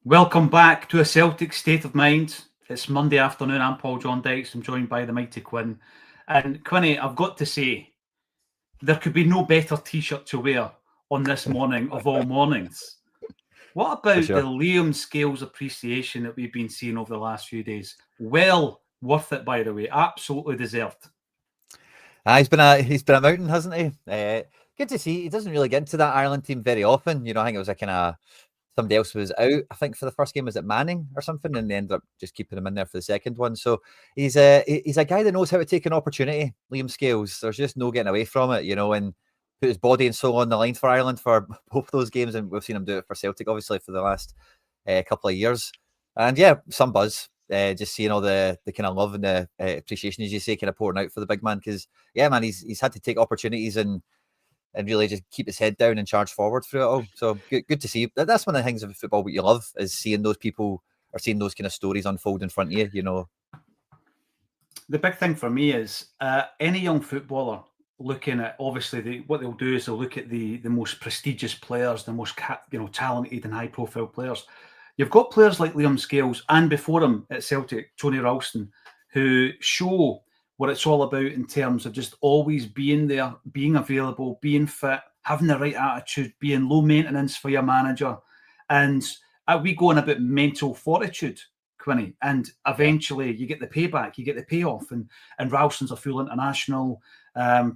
Welcome back to A Celtic State of Mind. It's Monday afternoon. I'm Paul John Dykes. I'm joined by the mighty Quinn. And Quinny, I've got to say, there could be no better T-shirt to wear on this morning of all mornings. What about sure. the Liam Scales appreciation that we've been seeing over the last few days? Well worth it, by the way. Absolutely deserved. He's been a mountain, hasn't he? Good to see. He doesn't really get into that Ireland team very often. You know, I think it was a kind of somebody else was out. I think for the first game was it Manning or something, and they ended up just keeping him in there for the second one. So he's a guy that knows how to take an opportunity. Liam Scales. There's just no getting away from it, you know, and put his body and soul on the line for Ireland for both those games, and we've seen him do it for Celtic, obviously, for the last couple of years. And yeah, some buzz. Just seeing all the kind of love and the appreciation, as you say, kind of pouring out for the big man, because yeah, man, he's had to take opportunities and really just keep his head down and charge forward through it all. So good to see. That's one of the things of football what you love, is seeing those people or seeing those kind of stories unfold in front of you. You know, the big thing for me is any young footballer looking at, obviously what they'll do is they'll look at the most prestigious players, the most talented and high profile players. You've got players like Liam Scales and before him at Celtic, Tony Ralston, who show what it's all about in terms of just always being there, being available, being fit, having the right attitude, being low maintenance for your manager. And we go on about mental fortitude, Quinny, and eventually you get the payback, you get the payoff. And Ralston's a full international,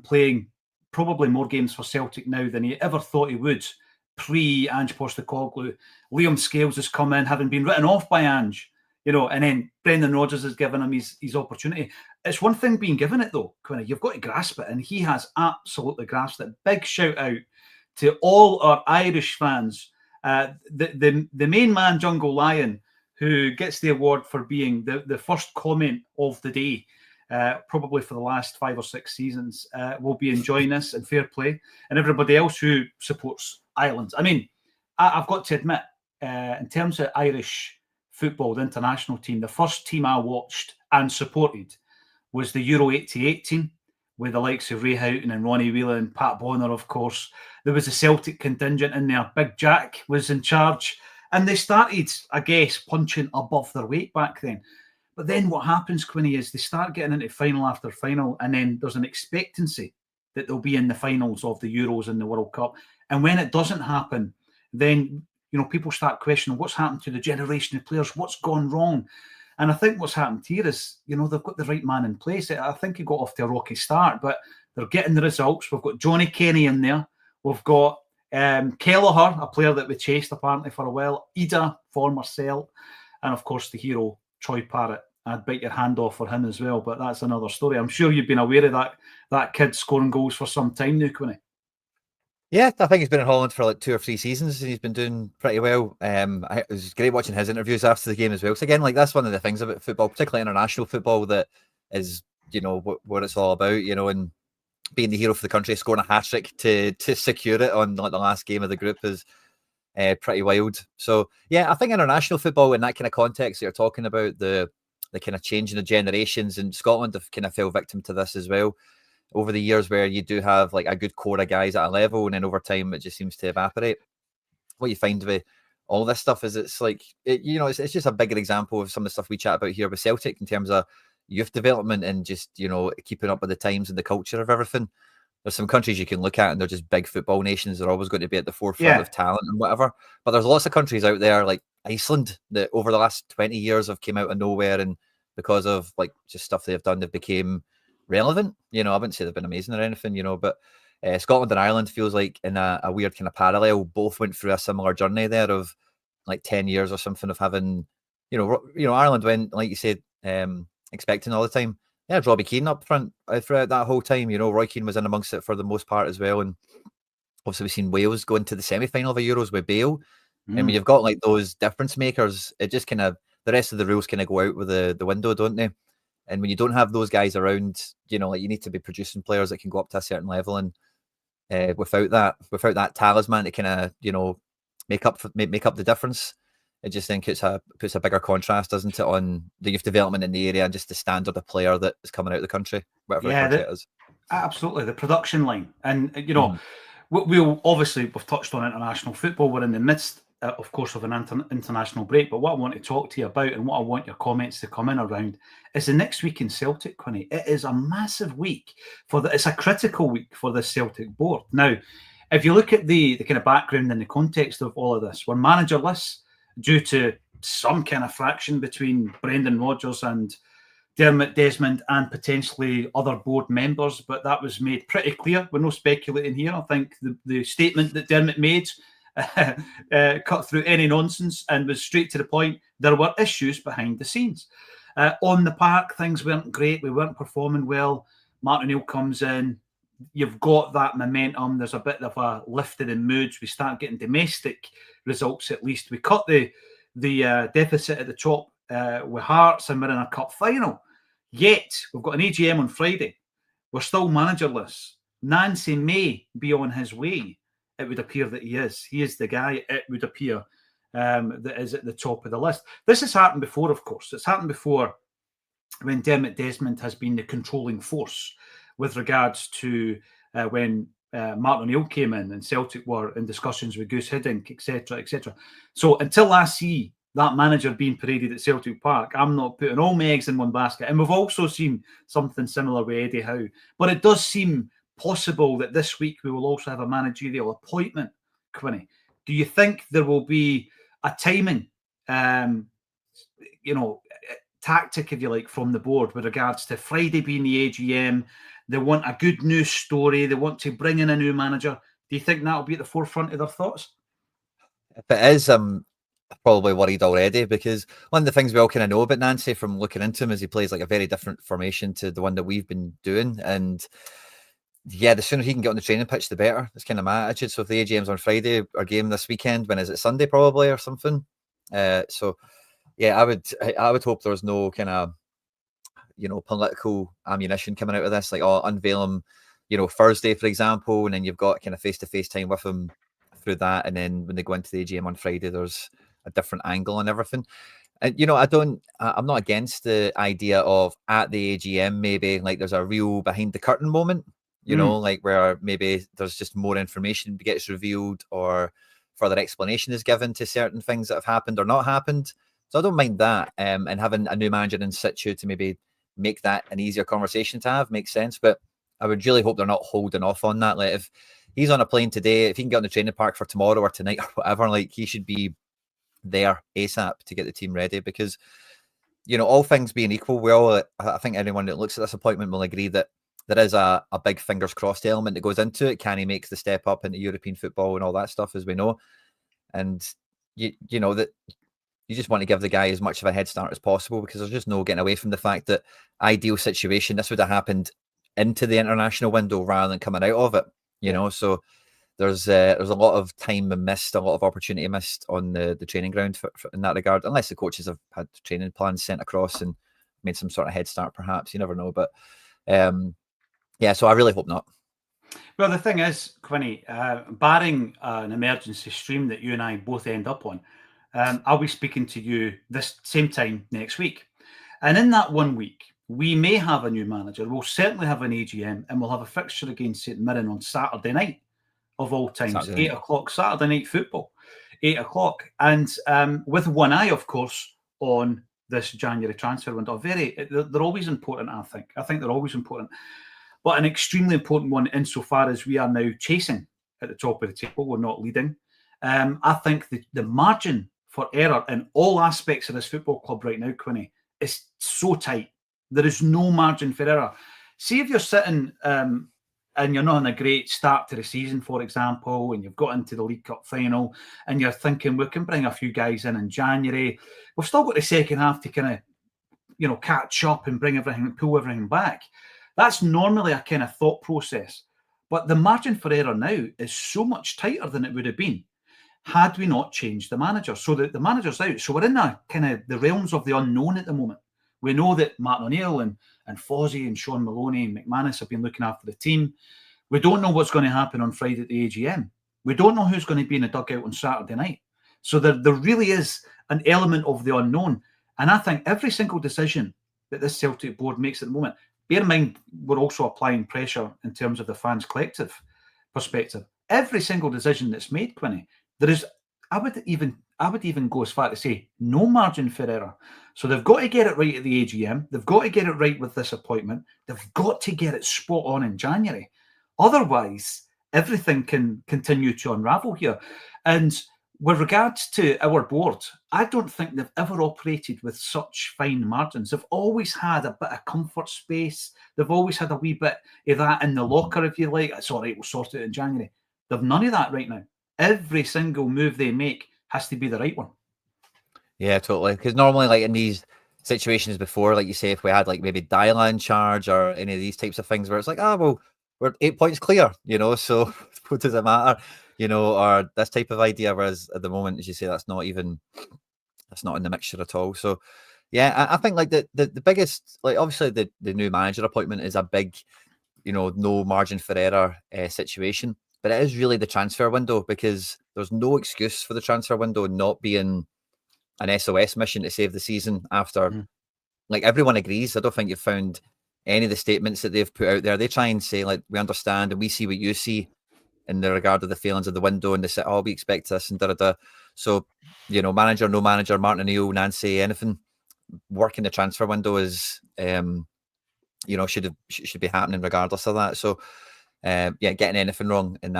playing probably more games for Celtic now than he ever thought he would pre-Ange Postecoglou. Liam Scales has come in, having been written off by Ange, you know, and then Brendan Rodgers has given him his opportunity. It's one thing being given it, though, Quinny. You've got to grasp it, and he has absolutely grasped it. Big shout out to all our Irish fans. The main man, Jungle Lion, who gets the award for being the first comment of the day, probably for the last 5 or 6 seasons, will be enjoying this, and fair play. And everybody else who supports Ireland. I mean, I've got to admit, in terms of Irish football, the international team, the first team I watched and supported was the Euro 88 team, with the likes of Ray Houghton and Ronnie Whelan and Pat Bonner, of course. There was a Celtic contingent in there. Big Jack was in charge. And they started, I guess, punching above their weight back then. But then what happens, Quinny, is they start getting into final after final, and then there's an expectancy that they'll be in the finals of the Euros and the World Cup. And when it doesn't happen, then, you know, people start questioning what's happened to the generation of players, what's gone wrong. And I think what's happened here is, you know, they've got the right man in place. I think he got off to a rocky start, but they're getting the results. We've got Johnny Kenny in there. We've got Kelleher, a player that we chased apparently for a while. Ida, former Celt. And of course, the hero, Troy Parrott. I'd bite your hand off for him as well, but that's another story. I'm sure you've been aware of that kid scoring goals for some time now, Quinny. Yeah, I think he's been in Holland for like 2 or 3 seasons, and he's been doing pretty well. It was great watching his interviews after the game as well. So again, like, that's one of the things about football, particularly international football, that is, you know, what it's all about, you know, and being the hero for the country, scoring a hat-trick to secure it on like the last game of the group is pretty wild. So yeah, I think international football in that kind of context that you're talking about, the kind of change in the generations, and Scotland have kind of fell victim to this as well over the years, where you do have like a good core of guys at a level, and then over time it just seems to evaporate. What you find with all this stuff is it's like, you know, it's just a bigger example of some of the stuff we chat about here with Celtic in terms of youth development and just, you know, keeping up with the times and the culture of everything. There's some countries you can look at and they're just big football nations. They're always going to be at the forefront of talent and whatever. But there's lots of countries out there like Iceland that over the last 20 years have came out of nowhere, and because of like just stuff they've done, they've became relevant. You know, I wouldn't say they've been amazing or anything, you know, but Scotland and Ireland feels like in a weird kind of parallel. Both went through a similar journey there of like 10 years or something of having, you know, Ireland went, like you said, expecting all the time. Yeah, Robbie Keane up front throughout that whole time. You know, Roy Keane was in amongst it for the most part as well. And obviously we've seen Wales go into the semi-final of the Euros with Bale. And when you've got like those difference makers, it just kind of, the rest of the rules kind of go out with the window, don't they? And when you don't have those guys around, you know, like you need to be producing players that can go up to a certain level. And without that talisman to kind of, you know, make up the difference, I just think puts a bigger contrast, doesn't it, on the youth development in the area and just the standard of player that is coming out of the country, whatever country it is. Absolutely, the production line. And, you know, we've touched on international football. We're in the midst of course, of an international break. But what I want to talk to you about and what I want your comments to come in around is the next week in Celtic, Quinny. It is a massive week it's a critical week for the Celtic board. Now, if you look at the kind of background and the context of all of this, we're managerless due to some kind of fraction between Brendan Rodgers and Dermot Desmond and potentially other board members, but that was made pretty clear. We're not speculating here. I think the statement that Dermot made cut through any nonsense and was straight to the point. There were issues behind the scenes. On the park, things weren't great. We weren't performing well. Martin O'Neill comes in. You've got that momentum. There's a bit of a lifted in moods. We start getting domestic results at least. We cut the deficit at the top with Hearts and we're in a cup final. Yet, we've got an AGM on Friday. We're still managerless. Nancy may be on his way. It would appear that he is. He is the guy, it would appear, that is at the top of the list. This has happened before, of course. It's happened before when Dermot Desmond has been the controlling force with regards to when Martin O'Neill came in and Celtic were in discussions with Goose Hiddink, etc., etc. So until I see that manager being paraded at Celtic Park, I'm not putting all my eggs in one basket. And we've also seen something similar with Eddie Howe. But it does seem possible that this week we will also have a managerial appointment, Quinny. Do you think there will be a timing, tactic, if you like, from the board with regards to Friday being the AGM? They want a good news story. They want to bring in a new manager. Do you think that will be at the forefront of their thoughts? If it is, I'm probably worried already, because one of the things we all kind of know about Nancy from looking into him is he plays like a very different formation to the one that we've been doing. And yeah, the sooner he can get on the training pitch, the better. That's kind of my attitude. So if the AGM's on Friday, our game this weekend, when is it, Sunday probably or something? So yeah, I would hope there's no kind of political ammunition coming out of this, like unveil him, Thursday, for example, and then you've got kind of face-to-face time with him through that, and then when they go into the AGM on Friday, there's a different angle on everything. And I'm not against the idea of at the AGM maybe like there's a real behind the curtain moment, like where maybe there's just more information gets revealed or further explanation is given to certain things that have happened or not happened. So I don't mind that, and having a new manager in situ to maybe make that an easier conversation to have makes sense. But I would really hope they're not holding off on that. Like if he's on a plane today, if he can get on the training park for tomorrow or tonight or whatever, like he should be there ASAP to get the team ready, because all things being equal, I think anyone that looks at this appointment will agree that there is a big fingers crossed element that goes into it. Can he make the step up into European football and all that stuff, as we know? And you know that you just want to give the guy as much of a head start as possible, because there's just no getting away from the fact that ideal situation, this would have happened into the international window rather than coming out of it, so there's a lot of time missed, a lot of opportunity missed on the training ground for in that regard, unless the coaches have had training plans sent across and made some sort of head start, perhaps. You never know. But so I really hope not. Well, the thing is, Quinny, barring an emergency stream that you and I both end up on, I'll be speaking to you this same time next week. And in that 1 week, we may have a new manager. We'll certainly have an AGM, and we'll have a fixture against St Mirren on Saturday night, of all times, 8 o'clock, Saturday night football, 8 o'clock. And with one eye, of course, on this January transfer window. They're always important, I think. I think they're always important. But an extremely important one insofar as we are now chasing at the top of the table. We're not leading. I think the margin for error in all aspects of this football club right now, Quinny, is so tight. There is no margin for error. See if you're sitting and you're not in a great start to the season, for example, and you've got into the League Cup final and you're thinking, we can bring a few guys in January. We've still got the second half to kind of, catch up and pull everything back. That's normally a kind of thought process. But the margin for error now is so much tighter than it would have been had we not changed the manager. So the manager's out. So we're in the realms of the unknown at the moment. We know that Martin O'Neill and Fozzie and Sean Maloney and McManus have been looking after the team. We don't know what's going to happen on Friday at the AGM. We don't know who's going to be in the dugout on Saturday night. So there really is an element of the unknown. And I think every single decision that this Celtic board makes at the moment, bear in mind, we're also applying pressure in terms of the fans' collective perspective. Every single decision that's made, Quinny, there is I would even go as far to say no margin for error. So they've got to get it right at the AGM. They've got to get it right with this appointment. They've got to get it spot on in January. Otherwise, everything can continue to unravel here. And with regards to our board, I don't think they've ever operated with such fine margins. They've always had a bit of comfort space. They've always had a wee bit of that in the locker, if you like. It's all right, we'll sort it in January. They've none of that right now. Every single move they make has to be the right one. Yeah, totally. Because normally, like in these situations before, like you say, if we had like maybe Dylan in charge or any of these types of things where it's like, well, we're 8 points clear, so what does it matter, or this type of idea. Whereas at the moment, as you say, that's not in the mixture at all. So yeah, I think like the biggest, like obviously the new manager appointment is a big, no margin for error situation. But it is really the transfer window, because there's no excuse for the transfer window not being an SOS mission to save the season after, like everyone agrees. I don't think you've found any of the statements that they've put out there. They try and say, like, we understand and we see what you see in the regard of the failings of the window, and they say, we expect this and da-da-da. So, manager, no manager, Martin O'Neill, Nancy, anything working the transfer window is, should be happening regardless of that. So, getting anything wrong in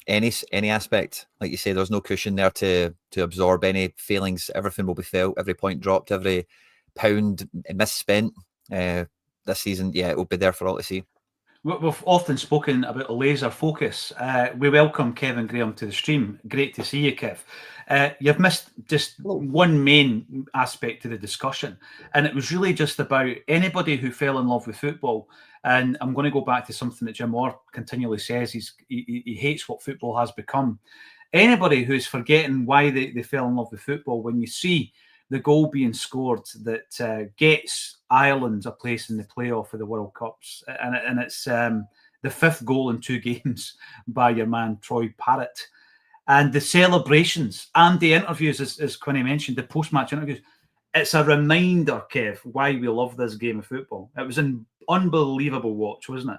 any aspect, like you say, there's no cushion there to absorb any failings. Everything will be felt, every point dropped, every pound misspent this season. Yeah, it will be there for all to see. We've often spoken about a laser focus. We welcome Kevin Graham to the stream. Great to see you, Kev. You've missed just one main aspect to the discussion, and it was really just about anybody who fell in love with football. And I'm going to go back to something that Jim Orr continually says. He hates what football has become. Anybody who's forgetting why they fell in love with football, when you see the goal being scored that gets Ireland a place in the playoff for the World Cups, and it's the 5th goal in 2 games by your man Troy Parrott, and the celebrations and the interviews, as Quinny mentioned, the post-match interviews. It's a reminder, Kev, why we love this game of football. It was an unbelievable watch, wasn't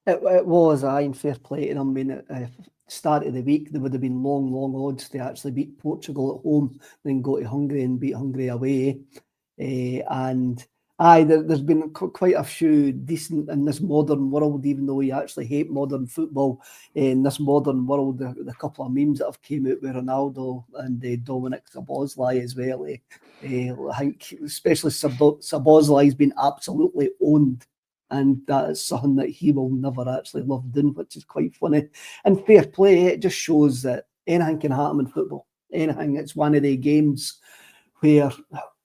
it? It was, and fair play to them. I mean, at the start of the week, there would have been long odds to actually beat Portugal at home, then go to Hungary and beat Hungary away. There's been quite a few decent in this modern world, even though you actually hate modern football. In this modern world, the couple of memes that have came out with Ronaldo and Dominic Szoboszlai as well. I think especially Szoboszlai's been absolutely owned, and that is something that he will never actually love doing, which is quite funny. And fair play, it just shows that anything can happen in football. Anything. It's one of the games where,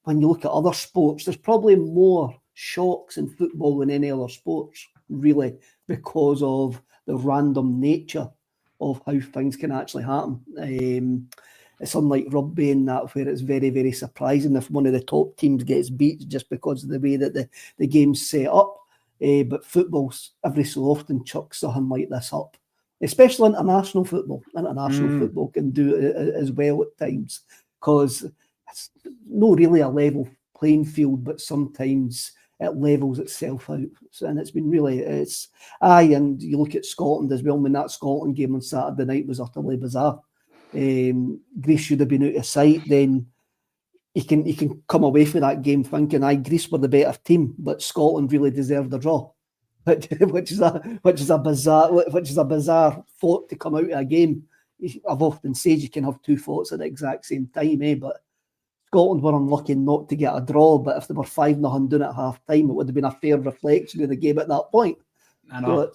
when you look at other sports, there's probably more shocks in football than any other sports, really, because of the random nature of how things can actually happen. It's unlike rugby in that, where it's very, very surprising if one of the top teams gets beat just because of the way that the game's set up. But football every so often chucks something like this up, especially international football. International football can do it as well at times, because it's not really a level playing field, but sometimes it levels itself out. And it's been really, and you look at Scotland as well. When that Scotland game on Saturday night was utterly bizarre. Greece should have been out of sight. Then you can come away from that game thinking, Greece were the better team, but Scotland really deserved a draw, which is a bizarre thought to come out of a game. I've often said you can have 2 thoughts at the exact same time, but Scotland were unlucky not to get a draw. But if they were 5-0 down at half time, it would have been a fair reflection of the game at that point. I know.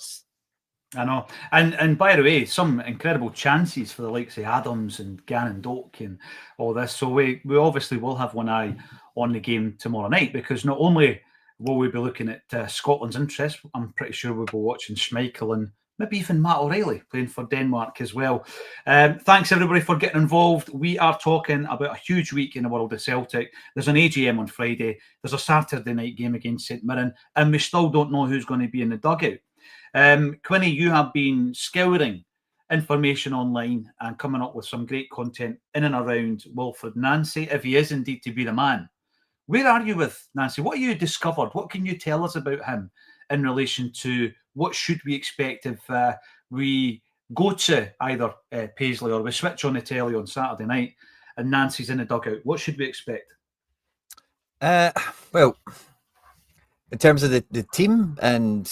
I know. And by the way, some incredible chances for the likes of Adams and Gannon Doak and all this. So we obviously will have one eye on the game tomorrow night, because not only will we be looking at Scotland's interest, I'm pretty sure we'll be watching Schmeichel and maybe even Matt O'Reilly playing for Denmark as well. Thanks everybody for getting involved. We are talking about a huge week in the world of Celtic. There's an AGM on Friday. There's a Saturday night game against St Mirren, and we still don't know who's going to be in the dugout. Quinny, you have been scouring information online and coming up with some great content in and around Wilfred Nancy, if he is indeed to be the man. Where are you with Nancy? What have you discovered? What can you tell us about him in relation to what should we expect if we go to either Paisley or we switch on the telly on Saturday night and Nancy's in the dugout, what should we expect? Well, in terms of the team and,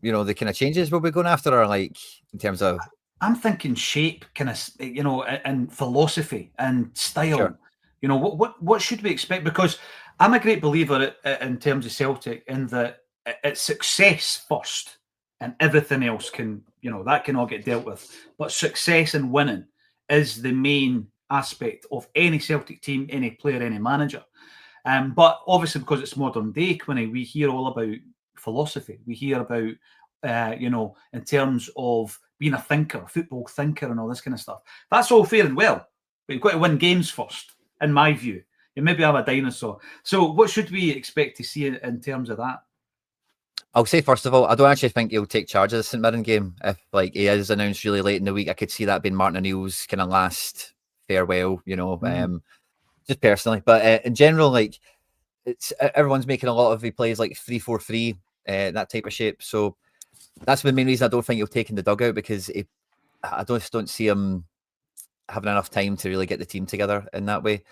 you know, the kind of changes we'll be going after, or like in terms of... I'm thinking shape, kind of, you know, and philosophy and style. Sure. You know, what should we expect? Because I'm a great believer in terms of Celtic in that it's success first and everything else can, you know, that can all get dealt with. But success and winning is the main aspect of any Celtic team, any player, any manager. But obviously, because it's modern day, Quinny, we hear all about philosophy. We hear about, you know, in terms of being a thinker, a football thinker, and all this kind of stuff. That's all fair and well, but you've got to win games first, in my view. And maybe I'm a dinosaur. So, what should we expect to see in terms of that? I'll say, first of all, I don't actually think he'll take charge of the St Mirren game. If like he is announced really late in the week, I could see that being Martin O'Neill's kind of last farewell, you know, just personally. But in general, like, it's everyone's making a lot of, he plays like 3-4-3, that type of shape. So that's the main reason I don't think he'll take in the dugout, because I just don't see him having enough time to really get the team together in that way.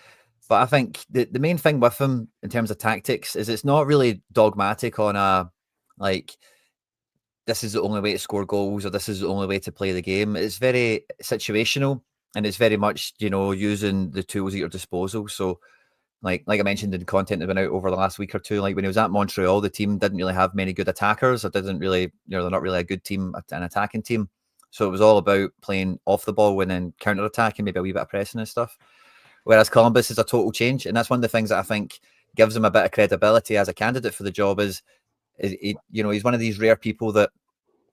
But I think the main thing with him in terms of tactics is it's not really dogmatic on a, like, this is the only way to score goals or this is the only way to play the game. It's very situational, and it's very much, you know, using the tools at your disposal. So like I mentioned in the content that went out over the last week or two, like when he was at Montreal, the team didn't really have many good attackers, or didn't really, you know, they're not really a good team, an attacking team. So it was all about playing off the ball and then counter-attacking, maybe a wee bit of pressing and stuff. Whereas Columbus is a total change. And that's one of the things that I think gives him a bit of credibility as a candidate for the job is he, you know, he's one of these rare people that,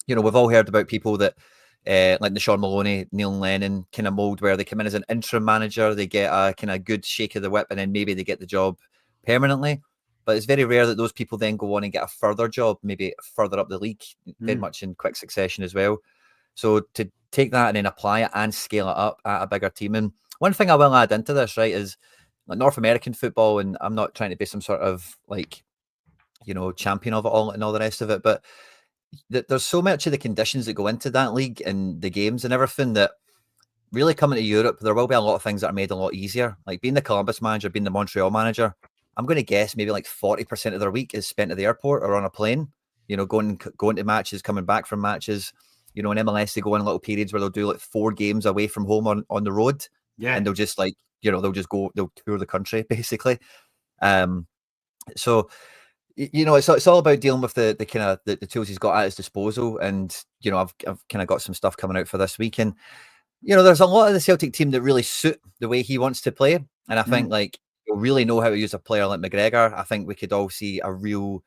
you know, we've all heard about people that, like the Sean Maloney, Neil Lennon kind of mold, where they come in as an interim manager, they get a kind of good shake of the whip, and then maybe they get the job permanently. But it's very rare that those people then go on and get a further job, maybe further up the league, very much in quick succession as well. So to take that and then apply it and scale it up at a bigger team. And one thing I will add into this, right, is like North American football, and I'm not trying to be some sort of like, you know, champion of it all and all the rest of it, but there's so much of the conditions that go into that league and the games and everything that really coming to Europe, there will be a lot of things that are made a lot easier. Like being the Columbus manager, being the Montreal manager, I'm going to guess maybe like 40% of their week is spent at the airport or on a plane, you know, going to matches, coming back from matches. You know, in MLS, they go in little periods where they'll do like 4 games away from home on the road. Yeah. And they'll just like, you know, they'll tour the country basically. So, you know, it's all about dealing with the kind of the tools he's got at his disposal. And, you know, I've kind of got some stuff coming out for this week. And, you know, there's a lot of the Celtic team that really suit the way he wants to play. And I think like he'll really know how to use a player like McGregor. I think we could all see a real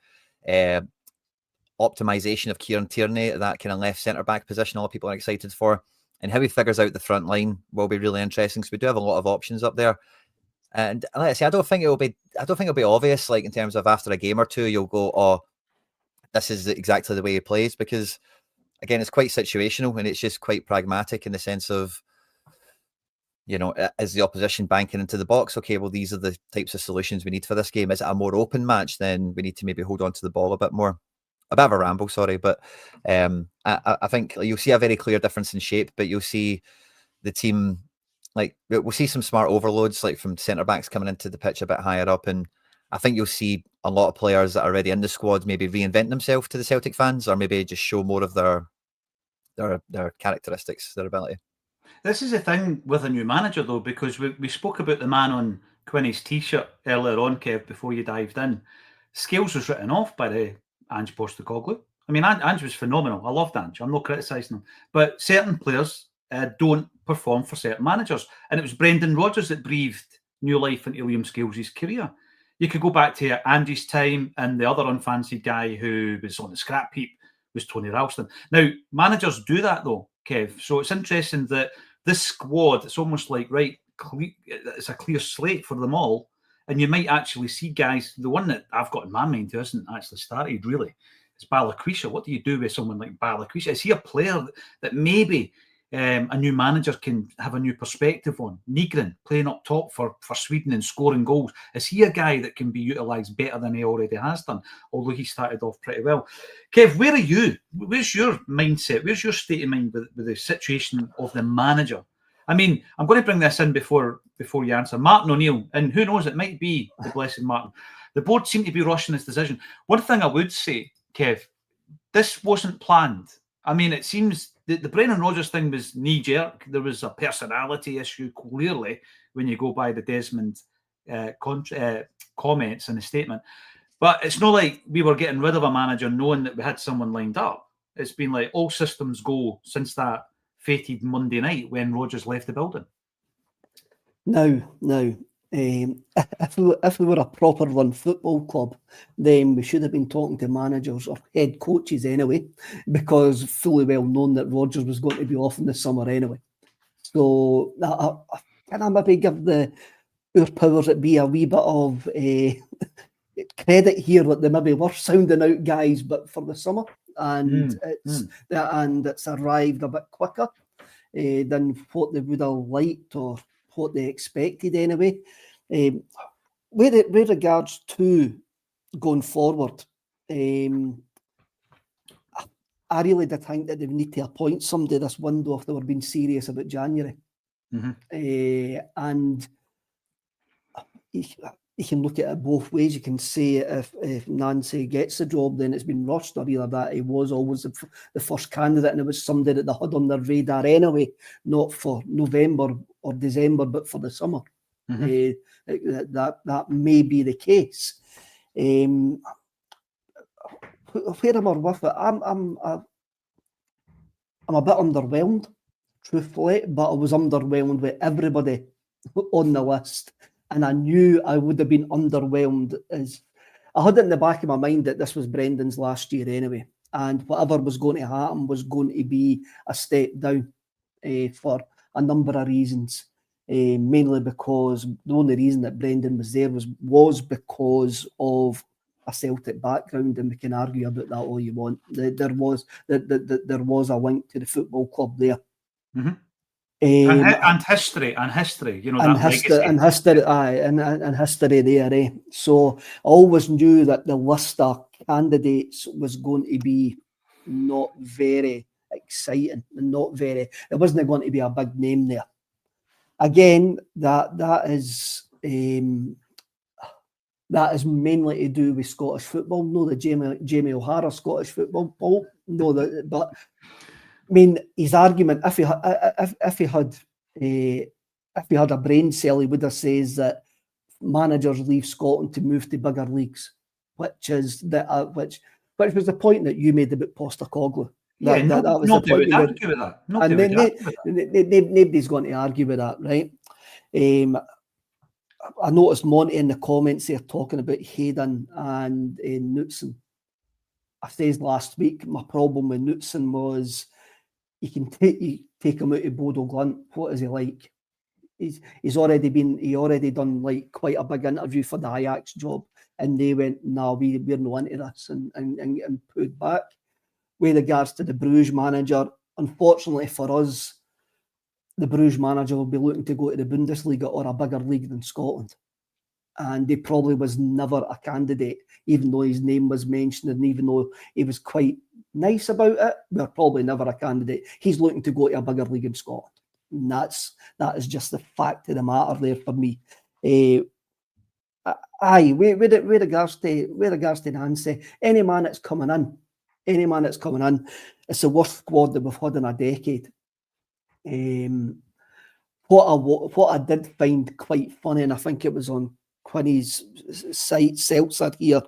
optimization of Kieran Tierney at that kind of left centre back position. A lot of people are excited for, and how he figures out the front line will be really interesting. So we do have a lot of options up there. And like I say, I don't think it'll be obvious. Like in terms of after a game or two, you'll go, "Oh, this is exactly the way he plays," because again, it's quite situational and it's just quite pragmatic in the sense of, you know, is the opposition banking into the box? Okay, well, these are the types of solutions we need for this game. Is it a more open match? Then we need to maybe hold on to the ball a bit more. A bit of a ramble, sorry, but I think you'll see a very clear difference in shape, but you'll see the team, like we'll see some smart overloads, like from centre backs coming into the pitch a bit higher up, and I think you'll see a lot of players that are already in the squad maybe reinvent themselves to the Celtic fans, or maybe just show more of their characteristics, their ability. This is the thing with a new manager, though, because we spoke about the man on Quinny's T-shirt earlier on, Kev, before you dived in. Scales was written off by the Ange Postecoglou. I mean, Ange was phenomenal. I loved Ange. I'm not criticising him. But certain players don't perform for certain managers. And it was Brendan Rodgers that breathed new life into Liam Scales' career. You could go back to Ange's time, and the other unfancied guy who was on the scrap heap was Tony Ralston. Now, managers do that, though, Kev. So it's interesting that this squad, it's almost like, right, it's a clear slate for them all. And you might actually see guys, the one that I've got in my mind who hasn't actually started really, is Balakwisha. What do you do with someone like Balakwisha? Is he a player that maybe a new manager can have a new perspective on. Nygren playing up top for Sweden and scoring goals. Is he a guy that can be utilised better than he already has done? Although he started off pretty well. Kev, where are you? Where's your mindset? Where's your state of mind with the situation of the manager? I mean, I'm going to bring this in before you answer. Martin O'Neill, and who knows, it might be the blessed Martin. The board seem to be rushing this decision. One thing I would say, Kev, this wasn't planned. I mean, it seems the Brendan Rodgers thing was knee-jerk. There was a personality issue, clearly, when you go by the Desmond comments in the statement. But it's not like we were getting rid of a manager knowing that we had someone lined up. It's been like all systems go since that fated Monday night when Rodgers left the building. Now, if we were a proper run football club, then we should have been talking to managers or head coaches anyway, because fully well known that Rodgers was going to be off in the summer anyway. So can I maybe give our powers that be a wee bit of credit here that they maybe were sounding out guys, but for the summer, and it's arrived a bit quicker than what they would have liked or what they expected anyway. With regards to going forward, I really did think that they would need to appoint somebody this window if they were being serious about January. And you can look at it both ways. You can say if Nancy gets the job, then it's been rushed, or either that he was always the first candidate and it was somebody that they had on their radar anyway, not for November or December, but for the summer. That may be the case. Where am I with it? I'm a bit underwhelmed, truthfully, but I was underwhelmed with everybody on the list. And I knew I would have been underwhelmed, as I had it in the back of my mind that this was Brendan's last year anyway. And whatever was going to happen was going to be a step down for a number of reasons. Mainly because the only reason that Brendan was there was because of a Celtic background, and we can argue about that all you want. There was a link to the football club there. And history, you know, and history there. So I always knew that the list of candidates was going to be not very exciting and it wasn't going to be a big name there. Again, that is mainly to do with Scottish football. No, the Jamie O'Hara Scottish football, Paul. No, but I mean, his argument, if he had a brain cell, he would have says that managers leave Scotland to move to bigger leagues, which was the point that you made about Postecoglou. That was the point. Nobody's going to argue with that, right? I noticed Monty in the comments there talking about Hayden and Knutson. I said last week, my problem with Knutson was you can take him out of Bodo Glimt. What is he like? He's already done like quite a big interview for the Ajax job, and they went, no, we're not into this, and pulled back. With regards to the Bruges manager, unfortunately for us, the Bruges manager will be looking to go to the Bundesliga or a bigger league than Scotland. And he probably was never a candidate, even though his name was mentioned and even though he was quite nice about it, we're probably never a candidate. He's looking to go to a bigger league in Scotland. And that is just the fact of the matter there for me. With regards to Nancy, any man that's coming in, it's the worst squad that we've had in a decade. What I did find quite funny, and I think it was on Quinny's site, Seltzer here,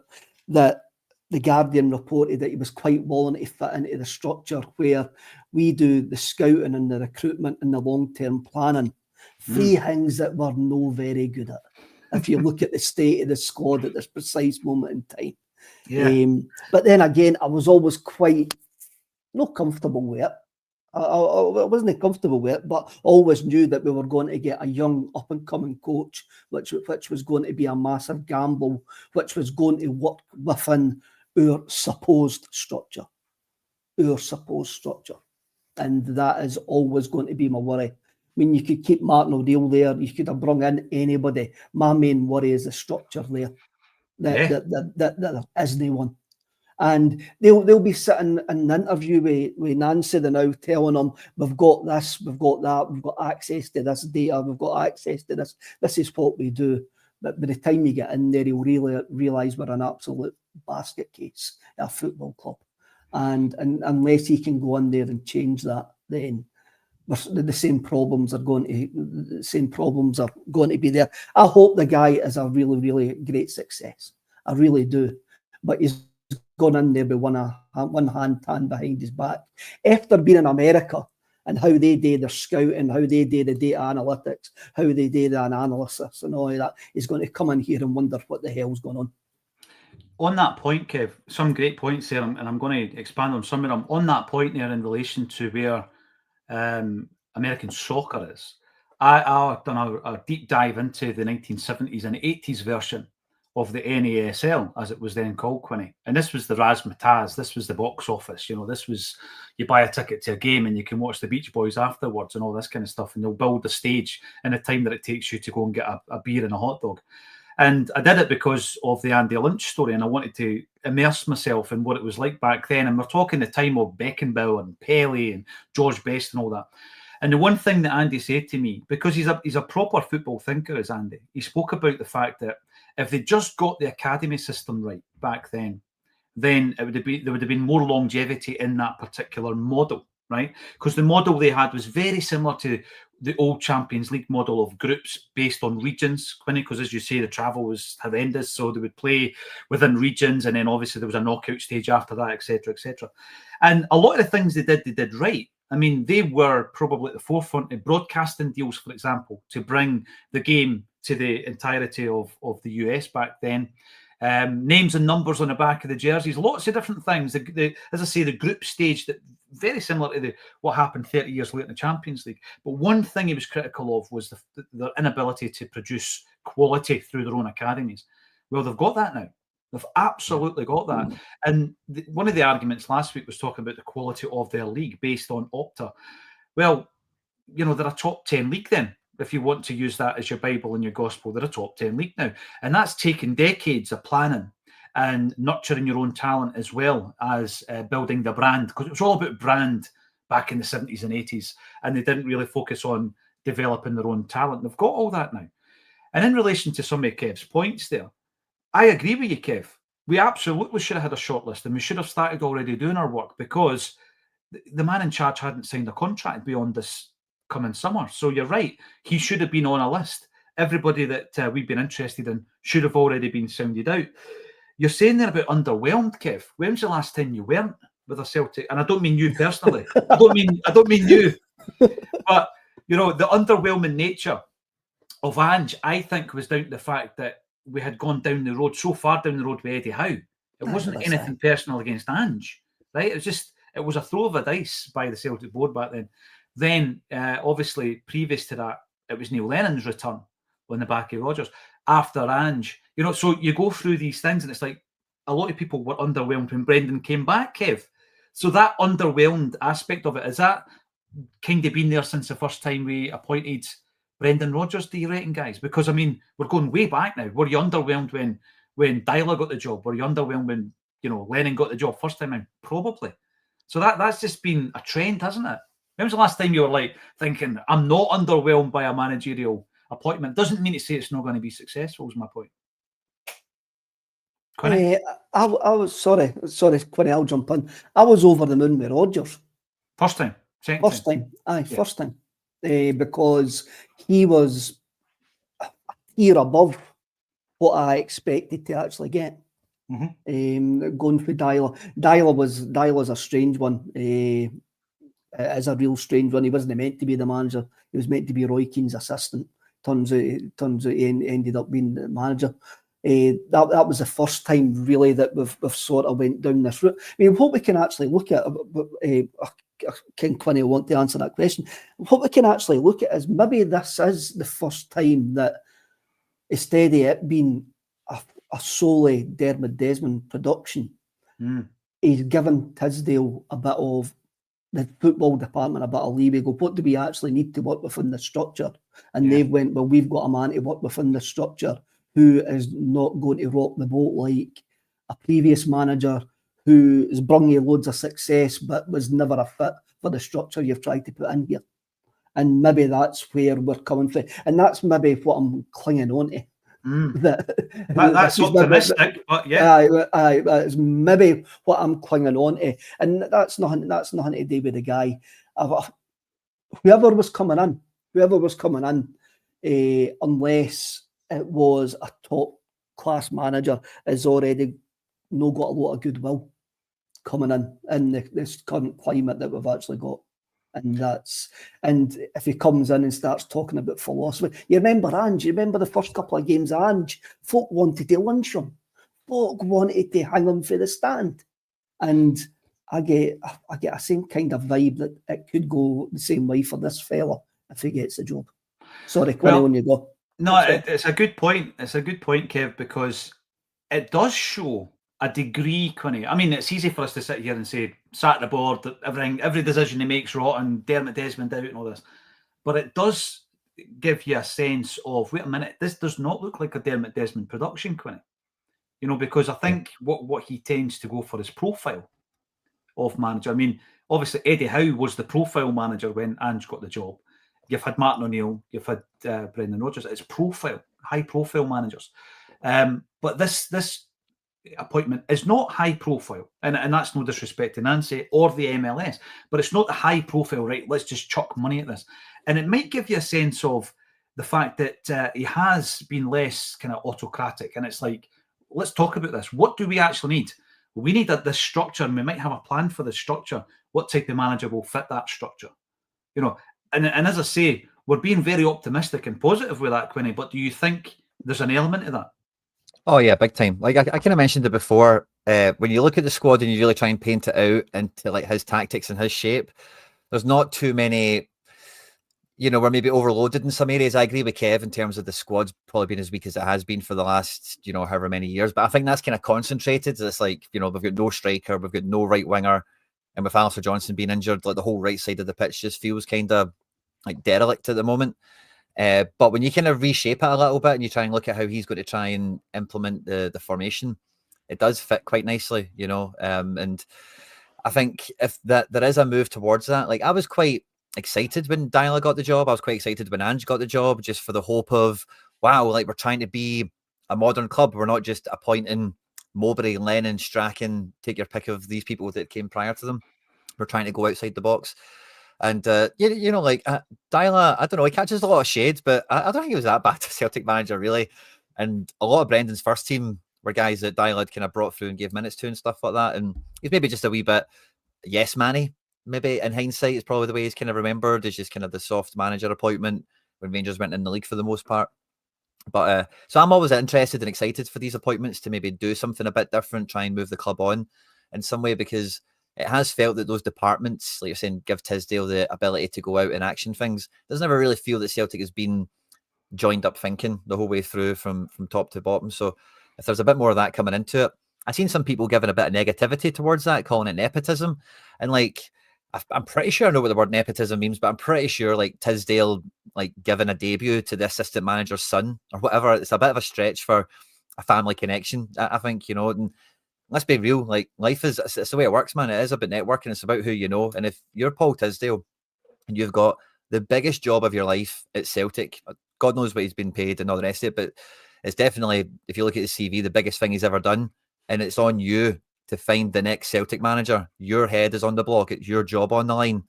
that the Guardian reported that he was quite willing to fit into the structure where we do the scouting and the recruitment and the long-term planning. Three things that we're no very good at, if you look at the state of the squad at this precise moment in time. Yeah. But then again, I was always quite not comfortable with it. I wasn't comfortable with it, but always knew that we were going to get a young up-and-coming coach, which was going to be a massive gamble, which was going to work within our supposed structure. and that is always going to be my worry. I mean, you could keep Martin O'Neill there, you could have brung in anybody. My main worry is the structure there. That there isn't one. And they'll be sitting in an interview with Nancy now telling them, we've got this, we've got that, we've got access to this data, we've got access to this, this is what we do. But by the time you get in there, you'll really realise we're an absolute basket case at a football club. And unless he can go in there and change that, then the same problems are going to be there. I hope the guy is a really, really great success. I really do. But he's gone in there with one hand tied behind his back. After being in America and how they do their scouting, how they do the data analytics, how they do the analysis and all of that, he's going to come in here and wonder what the hell's going on. On that point, Kev, some great points there, and I'm going to expand on some of them. On that point there in relation to where American soccer is, I've done a deep dive into the 1970s and 80s version of the NASL, as it was then called, Quinny. And this was the razzmatazz. This was the box office. You know, this was, you buy a ticket to a game and you can watch the Beach Boys afterwards and all this kind of stuff. And they'll build the stage in the time that it takes you to go and get a beer and a hot dog. And I did it because of the Andy Lynch story, and I wanted to immerse myself in what it was like back then. And we're talking the time of Beckenbauer and Pele and George Best and all that. And the one thing that Andy said to me, because he's a proper football thinker, is Andy, he spoke about the fact that if they just got the academy system right back then there would have been more longevity in that particular model, right? Because the model they had was very similar to the old Champions League model of groups based on regions, Quinny, because as you say, the travel was horrendous, so they would play within regions, and then obviously there was a knockout stage after that, etc., etc. And a lot of the things they did right. I mean, they were probably at the forefront of broadcasting deals, for example, to bring the game to the entirety of the US back then. Names and numbers on the back of the jerseys, lots of different things. As I say, the group stage, that very similar to what happened 30 years later in the Champions League. But one thing he was critical of was their inability to produce quality through their own academies. Well, they've got that now. They've absolutely got that. And one of the arguments last week was talking about the quality of their league based on Opta. Well, you know, they're a top 10 league then. If you want to use that as your Bible and your gospel, they're a top 10 league now. And that's taken decades of planning and nurturing your own talent, as well as building the brand, because it was all about brand back in the 70s and 80s. And they didn't really focus on developing their own talent. They've got all that now. And in relation to some of Kev's points there, I agree with you, Kev. We absolutely should have had a shortlist, and we should have started already doing our work, because the man in charge hadn't signed a contract beyond this coming summer. So you're right. He should have been on a list. Everybody that we've been interested in should have already been sounded out. You're saying there about underwhelmed, Kev. When's the last time you weren't with a Celtic? And I don't mean you personally. I don't mean you. But, you know, the underwhelming nature of Ange, I think, was down to the fact that we had gone down the road, so far down the road with Eddie Howe. It wasn't anything personal against Ange, right? It was a throw of a dice by the Celtic board back then. Then, obviously, previous to that, it was Neil Lennon's return on the back of Rodgers. After Ange, you know, so you go through these things, and it's like a lot of people were underwhelmed when Brendan came back, Kev. So that underwhelmed aspect of it, is that kind of been there since the first time we appointed Brendan Rodgers, do you reckon, guys? Because, I mean, we're going way back now. Were you underwhelmed when Dyler got the job? Were you underwhelmed when, you know, Lennon got the job first time in? Probably. So that's just been a trend, hasn't it? When was the last time you were like thinking, I'm not underwhelmed by a managerial appointment? Doesn't mean to say it's not going to be successful, is my point. I was sorry, Quinny, I'll jump in. I was over the moon with Rodgers. First time. First time. First time. Because he was a tier above what I expected to actually get. Going for Dyler. Dyler's a strange one. Is a real strange one. He wasn't meant to be the manager. He was meant to be Roy Keane's assistant. Turns out he ended up being the manager. That was the first time really that we've sort of went down this route. I mean, what we can actually look at, King Quinny will want to answer that question. What we can actually look at is maybe this is the first time that instead of it being a solely Dermot Desmond production, he's given Tisdale a bit of the football department a bit of leeway, go, what do we actually need to work within the structure? And Yeah. they've went, well, we've got a man to work within the structure who is not going to rock the boat like a previous manager who has brung you loads of success but was never a fit for the structure you've tried to put in here. And maybe that's where we're coming from. And that's maybe what I'm clinging on to. That's optimistic, but yeah. It's maybe what I'm clinging on to. And that's nothing to do with the guy. Whoever was coming in, unless it was a top class manager, has already got a lot of goodwill coming in this current climate that we've actually got. And if he comes in and starts talking about philosophy, you remember Ange, you remember the first couple of games of Ange, folk wanted to lynch him, folk wanted to hang him for the stand. And I get a same kind of vibe that it could go the same way for this fella if he gets the job. Sorry, Quinny, on you go. No, it's a good point. It's a good point, Kev, because it does show a degree, Quinny. I mean, it's easy for us to sit here and say, sat the board, every decision he makes rotten, Dermot Desmond out and all this. But it does give you a sense of, wait a minute, this does not look like a Dermot Desmond production, Quinny. You know, because I think what he tends to go for is profile of manager. I mean, obviously, Eddie Howe was the profile manager when Ange got the job. You've had Martin O'Neill, you've had Brendan Rodgers. It's profile, high profile managers. But this appointment is not high profile, and that's no disrespect to Nancy or the MLS, but it's not the high profile, right? Let's just chuck money at this. And it might give you a sense of the fact that he has been less kind of autocratic. And it's like, let's talk about this. What do we actually need? We need this structure, and we might have a plan for the structure. What type of manager will fit that structure? You know, and as I say, we're being very optimistic and positive with that, Quinny, but do you think there's an element of that? Oh yeah, big time. Like I kind of mentioned it before. When you look at the squad and you really try and paint it out into like his tactics and his shape, there's not too many. You know, we're maybe overloaded in some areas. I agree with Kev in terms of the squad's probably been as weak as it has been for the last, you know, however many years. But I think that's kind of concentrated. It's like, you know, we've got no striker, we've got no right winger, and with Alistair Johnson being injured, like the whole right side of the pitch just feels kind of like derelict at the moment. But when you kind of reshape it a little bit and you try and look at how he's going to try and implement the formation, it does fit quite nicely, you know. And I think if that there is a move towards that, like I was quite excited when Dyla got the job. I was quite excited when Ange got the job, just for the hope of, wow, like we're trying to be a modern club. We're not just appointing Mowbray, Lennon, Strachan, take your pick of these people that came prior to them. We're trying to go outside the box. And, you know, like Dyla, I don't know, he catches a lot of shades, but I don't think he was that bad a Celtic manager, really. And a lot of Brendan's first team were guys that Dyla had kind of brought through and gave minutes to and stuff like that. And he's maybe just a wee bit yes-manny, maybe in hindsight, is probably the way he's kind of remembered, is just kind of the soft manager appointment when Rangers went in the league for the most part. But so I'm always interested and excited for these appointments to maybe do something a bit different, try and move the club on in some way, because it has felt that those departments, like you're saying, give Tisdale the ability to go out and action things. Doesn't ever really feel that Celtic has been joined up thinking the whole way through from top to bottom. So if there's a bit more of that coming into it, I've seen some people giving a bit of negativity towards that, calling it nepotism. And like, I'm pretty sure I know what the word nepotism means, but I'm pretty sure like Tisdale, like giving a debut to the assistant manager's son or whatever, it's a bit of a stretch for a family connection, I think, you know. And let's be real, like life is, it's the way it works, man. It is about networking. It's about who you know. And if you're Paul Tisdale and you've got the biggest job of your life at Celtic, God knows what he's been paid and all the rest of it, but it's definitely, if you look at his CV, the biggest thing he's ever done. And it's on you to find the next Celtic manager. Your head is on the block. It's your job on the line.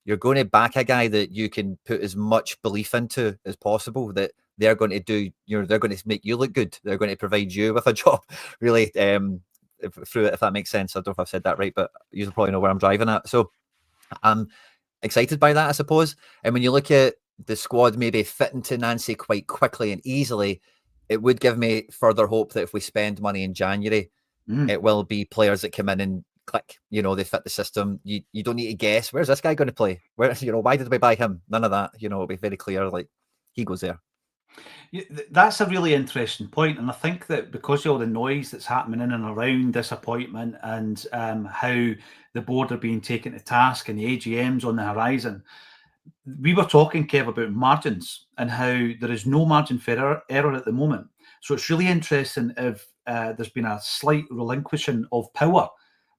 You're going to back a guy that you can put as much belief into as possible, that they're going to do, you know, they're going to make you look good. They're going to provide you with a job, really, through it, if that makes sense. I don't know if I've said that right, but you probably know where I'm driving at. So I'm excited by that, I suppose. And when you look at the squad maybe fitting to Nancy quite quickly and easily, it would give me further hope that if we spend money in January, it will be players that come in and click, you know, they fit the system. You don't need to guess, where's this guy going to play? Where, you know, why did we buy him? None of that. You know, it'll be very clear, like he goes there. That's a really interesting point, and I think that because of all the noise that's happening in and around disappointment and how the board are being taken to task and the AGMs on the horizon, we were talking, Kev, about margins and how there is no margin for error at the moment. So it's really interesting if there's been a slight relinquishing of power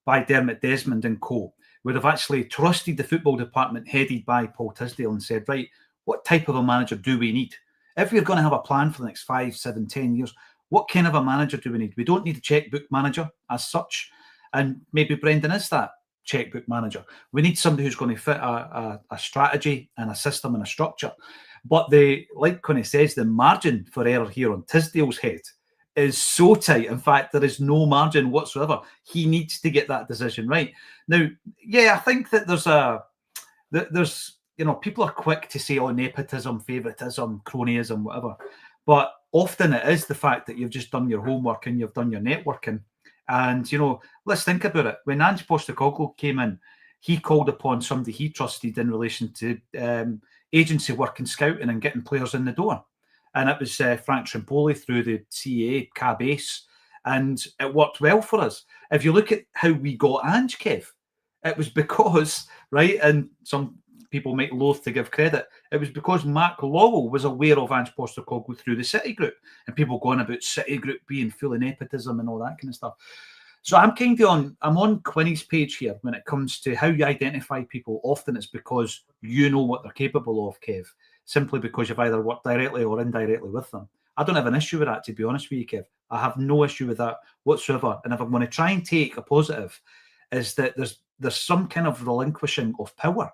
by Dermot Desmond and co, where they've actually trusted the football department headed by Paul Tisdale and said, right, what type of a manager do we need? If we're going to have a plan for the next 5, 7, 10 years, what kind of a manager do we need? We don't need a checkbook manager as such. And maybe Brendan is that checkbook manager. We need somebody who's going to fit a strategy and a system and a structure. But like Connie says, the margin for error here on Tisdale's head is so tight. In fact, there is no margin whatsoever. He needs to get that decision right. Now, yeah, I think that there's people are quick to say, oh, nepotism, favoritism, cronyism, whatever. But often it is the fact that you've just done your homework and you've done your networking. And, let's think about it. When Ange Postecoglou came in, he called upon somebody he trusted in relation to agency work and scouting and getting players in the door. And it was Frank Trimpoli through the CA, Cabase, and it worked well for us. If you look at how we got Ange, Kev, it was because, right, and some people might loathe to give credit, it was because Mark Lowell was aware of Ange Postecoglou through the City Group, and people going about City Group being full of nepotism and all that kind of stuff. So I'm on Quinny's page here when it comes to how you identify people. Often it's because you know what they're capable of, Kev, simply because you've either worked directly or indirectly with them. I don't have an issue with that, to be honest with you, Kev. I have no issue with that whatsoever. And if I'm going to try and take a positive, is that there's some kind of relinquishing of power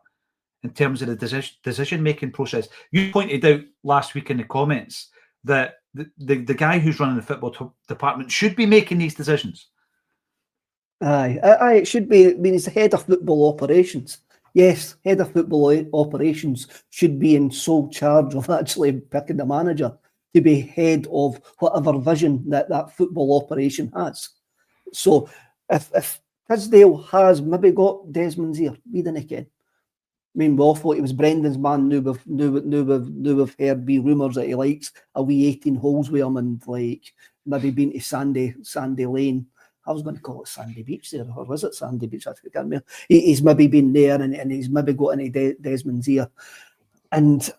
in terms of the decision-making process. You pointed out last week in the comments that the guy who's running the football department should be making these decisions. Aye, it should be. I mean, he's the head of football operations. Yes, head of football operations should be in sole charge of actually picking the manager to be head of whatever vision that football operation has. So if Tisdale has maybe got Desmond's ear, we didn't ken. I mean, we all thought he was Brendan's man. Now we've heard be rumours that he likes a wee 18 holes with him and like maybe been to Sandy Lane. I was going to call it Sandy Beach there, or was it Sandy Beach? I can't remember. He's maybe been there and he's maybe got into Desmond's ear. And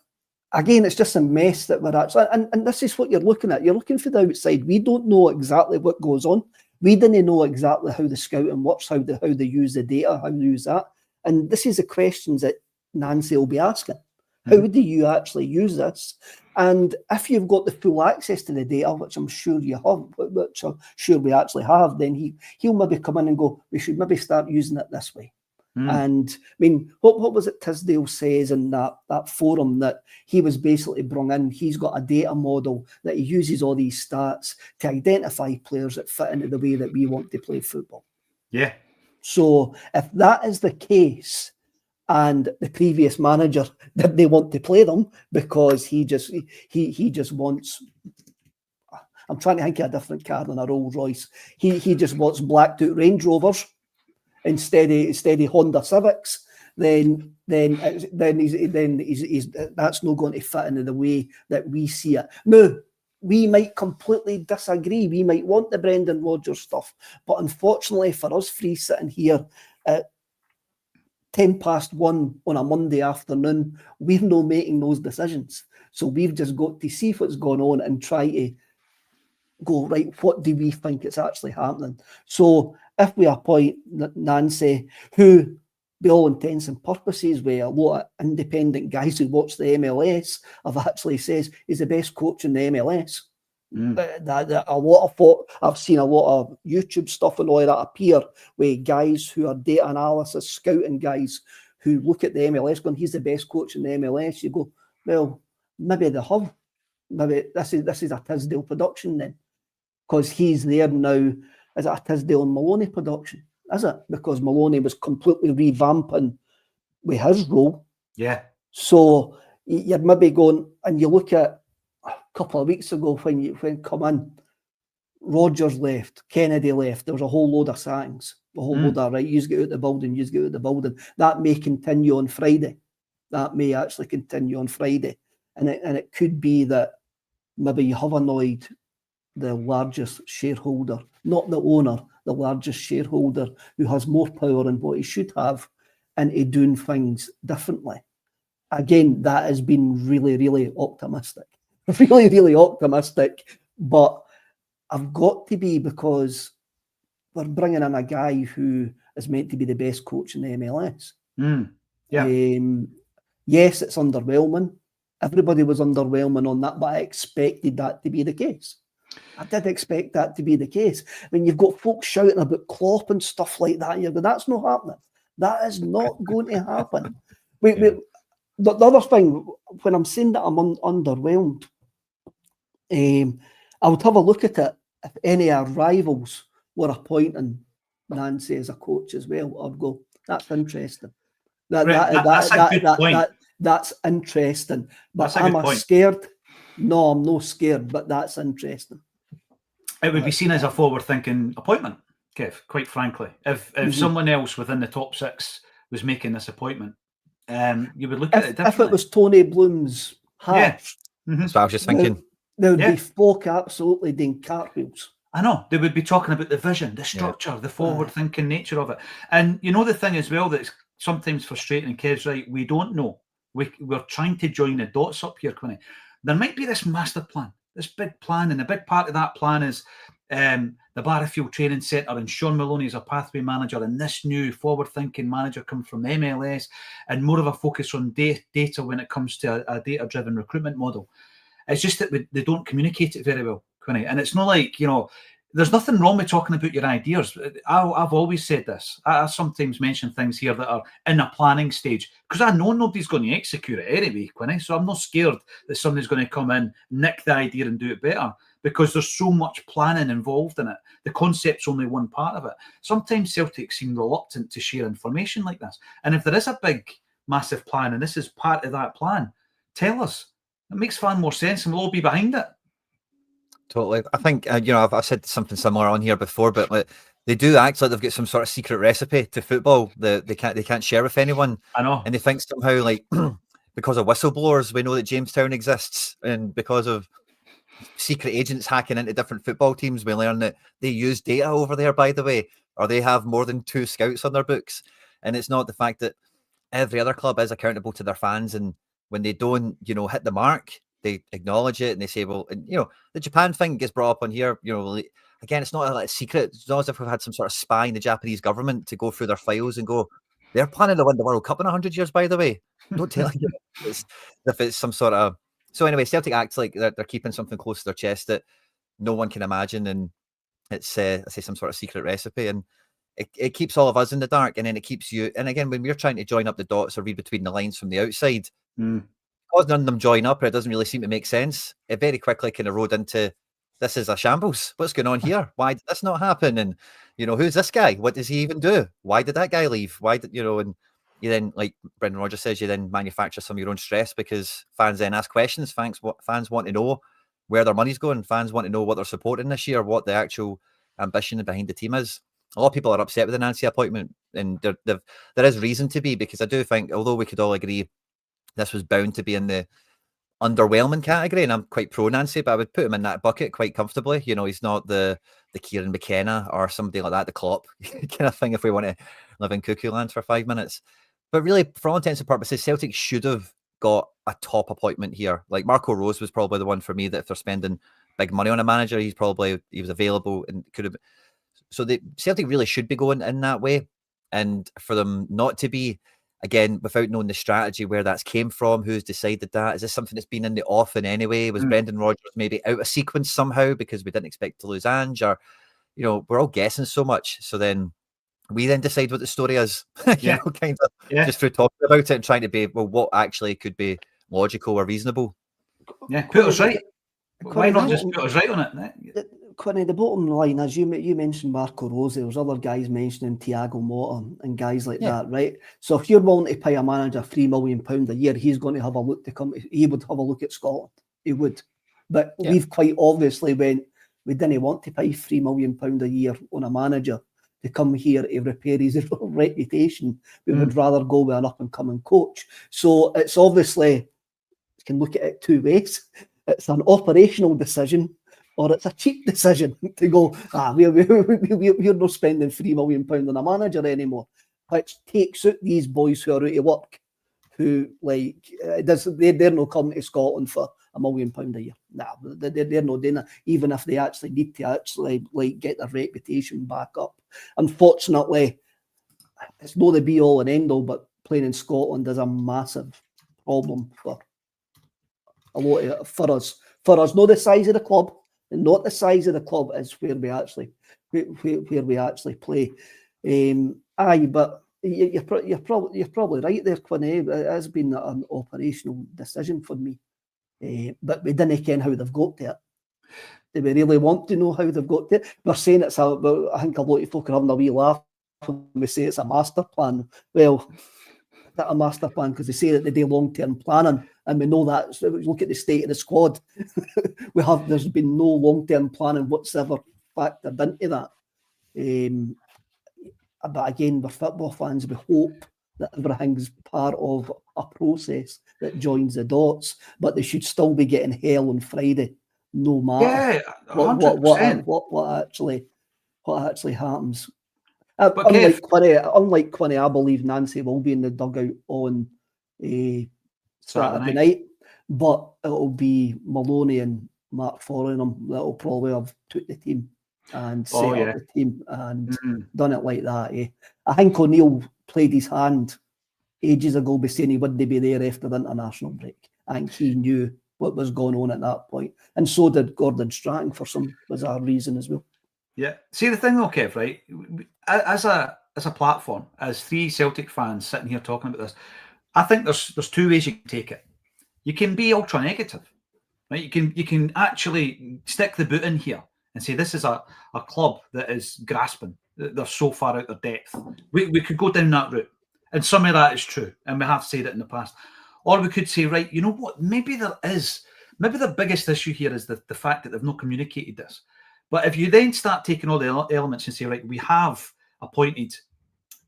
again, it's just a mess that we're actually, and this is what you're looking at. You're looking for the outside. We don't know exactly what goes on. We didn't know exactly how the scouting works, how they use the data, how they use that. And this is the questions that Nancy will be asking. How do you actually use this? And if you've got the full access to the data, which I'm sure you have, which I'm sure we actually have, then he'll maybe come in and go, we should maybe start using it this way. And I mean, what was it Tisdale says in that forum that he was basically brung in? He's got a data model that he uses all these stats to identify players that fit into the way that we want to play football. Yeah. So if that is the case, and the previous manager that they want to play them because he just wants. I'm trying to think of a different car than a Rolls Royce. He just wants blacked out Range Rovers instead of Honda Civics. Then he's that's not going to fit into the way that we see it. Now, we might completely disagree. We might want the Brendan Rodgers stuff, but unfortunately for us three sitting here at 1:10 on a Monday afternoon, we're not making those decisions. So we've just got to see what's going on and try to go, right, what do we think is actually happening? So if we appoint Nancy, who, by all intents and purposes, with a lot of independent guys who watch the MLS, have actually says he's the best coach in the MLS. A lot of thought, I've seen a lot of YouTube stuff and all that appear with guys who are data analysis, scouting guys who look at the MLS going, he's the best coach in the MLS. You go, well, maybe they have. Maybe this is a Tisdale production then, because he's there now. Is it a Tisdale and Maloney production? Is it? Because Maloney was completely revamping with his role. Yeah. So you're maybe going, and you look at a couple of weeks ago when come in, Rodgers left, Kennedy left, there was a whole load of sackings, a whole load of, right, you get out the building, That may continue on Friday. That may actually continue on Friday. And it could be that maybe you have annoyed the largest shareholder, not the owner, the largest shareholder who has more power than what he should have, into doing things differently. Again, that has been really, really optimistic. Really, really optimistic. But I've got to be, because we're bringing in a guy who is meant to be the best coach in the MLS. Yes, it's underwhelming. Everybody was underwhelming on that, but I expected that to be the case. I did expect that to be the case. When you've got folks shouting about Klopp and stuff like that, you go, that's not happening. That is not going to happen. The other thing, when I'm saying that I'm underwhelmed, I would have a look at it if any of our rivals were appointing Nancy as a coach as well. I'd go, that's interesting. That's a good point. That's interesting. But am I scared? No, I'm not scared, but that's interesting. It would be seen as a forward-thinking appointment, Kev, quite frankly. If someone else within the top six was making this appointment, you would look at it differently. If it was Tony Bloom's half, that's what I was just thinking. There would be folk absolutely doing cartwheels. I know. They would be talking about the vision, the structure, the forward-thinking nature of it. And you know the thing as well that's sometimes frustrating, and Kev's right, we don't know. We're trying to join the dots up here, Quinny. There might be this master plan, this big plan, and a big part of that plan is the Barrafield Training Centre, and Sean Maloney is a pathway manager, and this new forward-thinking manager comes from MLS, and more of a focus on data when it comes to a data-driven recruitment model. It's just that they don't communicate it very well, Quinny. And it's not like, there's nothing wrong with talking about your ideas. I've always said this. I sometimes mention things here that are in a planning stage because I know nobody's going to execute it anyway, Quinny. So I'm not scared that somebody's going to come in, nick the idea and do it better because there's so much planning involved in it. The concept's only one part of it. Sometimes Celtic seem reluctant to share information like this. And if there is a big, massive plan and this is part of that plan, tell us. It makes far more sense and we'll all be behind it. Totally. I think, I've said something similar on here before, but they do act like they've got some sort of secret recipe to football that they can't share with anyone. I know. And they think somehow, like, because of whistleblowers, we know that Jamestown exists. And because of secret agents hacking into different football teams, we learn that they use data over there, by the way, or they have more than 2 scouts on their books. And it's not the fact that every other club is accountable to their fans. And when they don't, hit the mark, they acknowledge it and they say, well, and, the Japan thing gets brought up on here, again, it's not a secret. It's not as if we've had some sort of spy in the Japanese government to go through their files and go, they're planning to win the World Cup in 100 years, by the way. Don't tell you if it's some sort of... So anyway, Celtic acts like they're keeping something close to their chest that no one can imagine. And it's, I say, some sort of secret recipe. And it keeps all of us in the dark. And then it keeps you... And again, when we're trying to join up the dots or read between the lines from the outside, because none of them join up, or it doesn't really seem to make sense, it very quickly can erode into, this is a shambles. What's going on here? Why did this not happen? And, who's this guy? What does he even do? Why did that guy leave? Why did, and you then, like Brendan Rodgers says, you then manufacture some of your own stress because fans then ask questions. Fans want to know where their money's going. Fans want to know what they're supporting this year, what the actual ambition behind the team is. A lot of people are upset with the Nancy appointment, and there is reason to be, because I do think, although we could all agree this was bound to be in the underwhelming category, and I'm quite pro Nancy, but I would put him in that bucket quite comfortably. He's not the Kieran McKenna or somebody like that, the Klopp kind of thing, if we want to live in cuckoo land for 5 minutes. But really, for all intents and purposes, Celtic should have got a top appointment here. Like Marco Rose was probably the one for me, that if they're spending big money on a manager, he was available and could have. So Celtic really should be going in that way. And for them not to be, again, without knowing the strategy, where that's came from, who's decided that? Is this something that's been in the offing anyway? Was Brendan Rodgers maybe out of sequence somehow because we didn't expect to lose Ange? Or, we're all guessing so much. So then we then decide what the story is, just through talking about it and trying to be, well, what actually could be logical or reasonable. Yeah, put us right. Why not just put us right on it? Quinny, the bottom line is, you mentioned Marco Rose, there was other guys mentioning Thiago Motta and guys like that, right? So if you're willing to pay a manager £3 million a year, he's going to have a look he would have a look at Scotland. He would. But we've quite obviously we didn't want to pay £3 million a year on a manager to come here to repair his reputation. We would rather go with an up-and-coming coach. So it's obviously, you can look at it 2 ways. it's an operational decision or it's a cheap decision to go, we're not spending £3 million on a manager anymore, which takes out these boys who are out of work, who they're not coming to Scotland for £1 million a year. Nah, they're not doing it, even if they actually need to actually get their reputation back up. Unfortunately, it's not the be all and end all, but playing in Scotland is a massive problem for a lot of for us. Not the size of the club, and not the size of the club is where we actually play. But you're probably right there, Quinny. It has been an operational decision for me, but we didn't ken how they've got to it. Do we really want to know how they've got to it? We're saying it's I think a lot of folk are having a wee laugh when we say it's a master plan. Well, a master plan because they say that they do long-term planning, and we know that. So look at the state of the squad. There's been no long-term planning whatsoever factored into that. But again, we're football fans. We hope that everything's part of a process that joins the dots, but they should still be getting hell on Friday, no matter what actually happens. Unlike Quinny, I believe Nancy will be in the dugout on Saturday night, but it'll be Maloney and Mark Foran that'll probably have took the team and set up the team and done it like that. I think O'Neill played his hand ages ago by saying he wouldn't be there after the international break. I think he knew what was going on at that point, and so did Gordon Strachan for some bizarre reason as well. Yeah. See, the thing though, Kev, right? As a platform, as three Celtic fans sitting here talking about this, I think there's two ways you can take it. You can be ultra negative, right? You can actually stick the boot in here and say this is a club that is grasping. They're so far out their depth. We could go down that route, and some of that is true, and we have said it in the past. Or we could say, right, you know what? Maybe the biggest issue here is the fact that they've not communicated this. But if you then start taking all the elements and say, right, we have appointed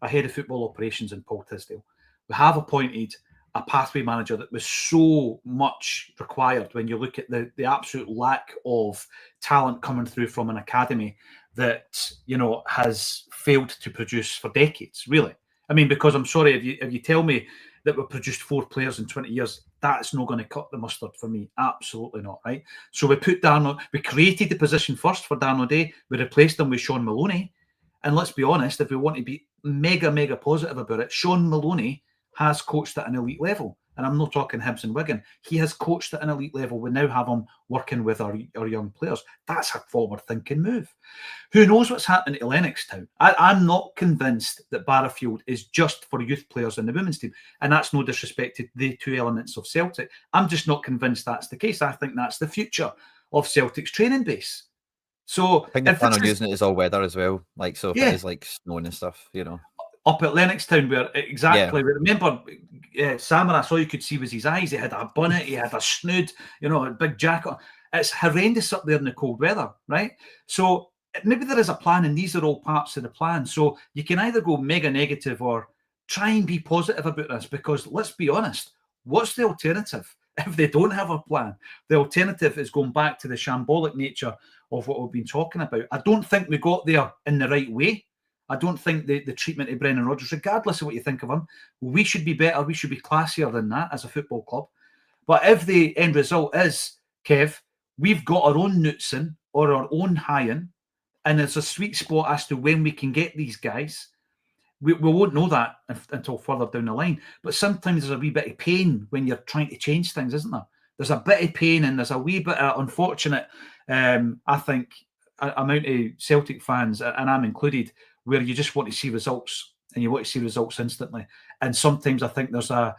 a head of football operations in Paul Tisdale. We have appointed a pathway manager that was so much required when you look at the absolute lack of talent coming through from an academy that, has failed to produce for decades, really. I mean, because I'm sorry, if you tell me that we've produced 4 players in 20 years, that's not going to cut the mustard for me. Absolutely not, right? So we created the position first for Darren O'Day. We replaced him with Sean Maloney. And let's be honest, if we want to be mega positive about it, Sean Maloney has coached at an elite level. And I'm not talking Hibs and Wigan. He has coached at an elite level. We now have him working with our young players. That's a forward-thinking move. Who knows what's happening to Lennoxtown? I'm not convinced that Barrowfield is just for youth players in the women's team. And that's no disrespect to the two elements of Celtic. I'm just not convinced that's the case. I think that's the future of Celtic's training base. So I think they plan on using it as all weather as well. If it is like snowing and stuff, Up at Lennoxtown, remember, Samaras, all you could see was his eyes. He had a bonnet, he had a snood, a big jacket. It's horrendous up there in the cold weather, right? So maybe there is a plan, and these are all parts of the plan. So you can either go mega negative or try and be positive about this, because let's be honest, what's the alternative if they don't have a plan? The alternative is going back to the shambolic nature of what we've been talking about. I don't think we got there in the right way. I don't think the treatment of Brendan Rodgers, regardless of what you think of him, we should be better. We should be classier than that as a football club. But if the end result is, Kev, we've got our own Knutson or our own Hyen, and there's a sweet spot as to when we can get these guys, we won't know that until further down the line. But sometimes there's a wee bit of pain when you're trying to change things, isn't there? There's a bit of pain, and there's a wee bit of unfortunate, I think, amount of Celtic fans, and I'm included, where you just want to see results, and you want to see results instantly. And sometimes I think there's a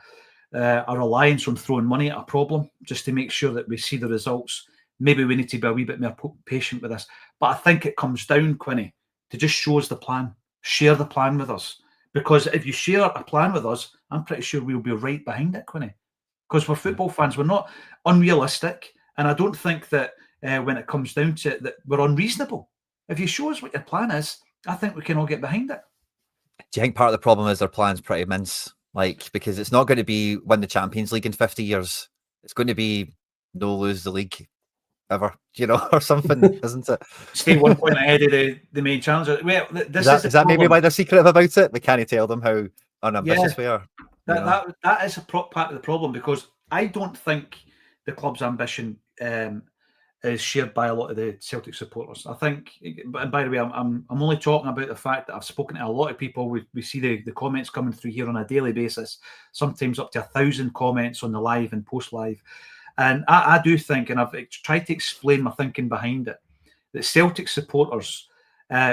reliance on throwing money at a problem just to make sure that we see the results. Maybe we need to be a wee bit more patient with this. But I think it comes down, Quinny, to just show us the plan. Share the plan with us. Because if you share a plan with us, I'm pretty sure we'll be right behind it, Quinny. Because we're football fans, we're not unrealistic. And I don't think that when it comes down to it, that we're unreasonable. If you show us what your plan is, I think we can all get behind it. Do you think part of the problem is their plan's pretty mince? Because it's not going to be win the Champions League in 50 years. It's going to be no lose the league ever, or something, isn't it? Stay 1 point ahead of the main challenger. Well, this Is that maybe why they're secretive about it? We can't tell them how unambitious we are. That is a part of the problem, because I don't think the club's ambition is shared by a lot of the Celtic supporters. I think, and by the way, I'm only talking about the fact that I've spoken to a lot of people. We see the comments coming through here on a daily basis, sometimes up to 1,000 comments on the live and post live. And I do think, and I've tried to explain my thinking behind it, that Celtic supporters,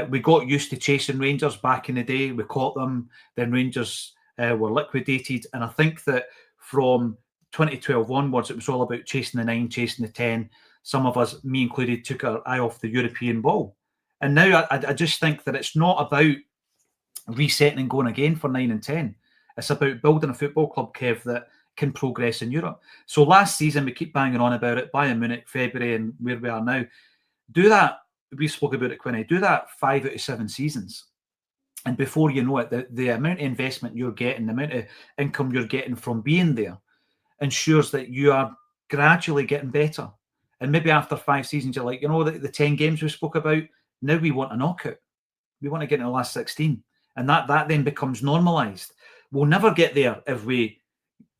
we got used to chasing Rangers back in the day. We caught them, then Rangers were liquidated. And I think that from 2012 onwards, it was all about chasing the 9, chasing the 10. Some of us, me included, took our eye off the European ball. And now I just think that it's not about resetting and going again for 9 and 10. It's about building a football club, Kev, that can progress in Europe. So last season, we keep banging on about it, Bayern Munich, February, and where we are now. Do that, we spoke about it, Quinny, do that 5 out of 7 seasons. And before you know it, the amount of investment you're getting, the amount of income you're getting from being there, ensures that you are gradually getting better. And maybe after 5 seasons, you're like, the 10 games we spoke about, now we want a knockout. We want to get in the last 16. And that then becomes normalised. We'll never get there if we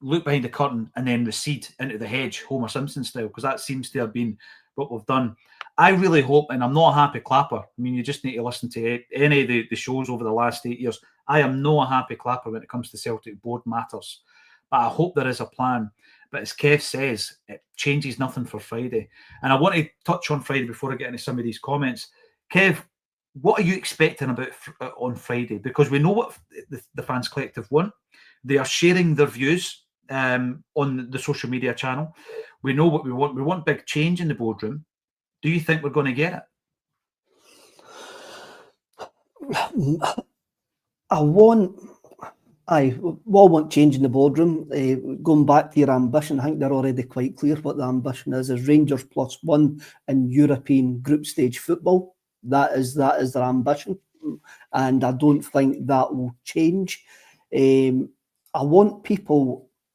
look behind the curtain and then recede into the hedge, Homer Simpson style, because that seems to have been what we've done. I really hope, and I'm not a happy clapper. I mean, you just need to listen to any of the shows over the last 8 years. I am not a happy clapper when it comes to Celtic Board matters. But I hope there is a plan. But as Kev says, it changes nothing for Friday. And I want to touch on Friday before I get into some of these comments. Kev, what are you expecting about on Friday? Because we know what the Fans Collective want. They are sharing their views on the social media channel. We know what we want. We want big change in the boardroom. Do you think we're going to get it? I want change in the boardroom. Going back to your ambition, I think they're already quite clear what the ambition is Rangers +1 in European group stage football. That is their ambition, and I don't think that will change. I want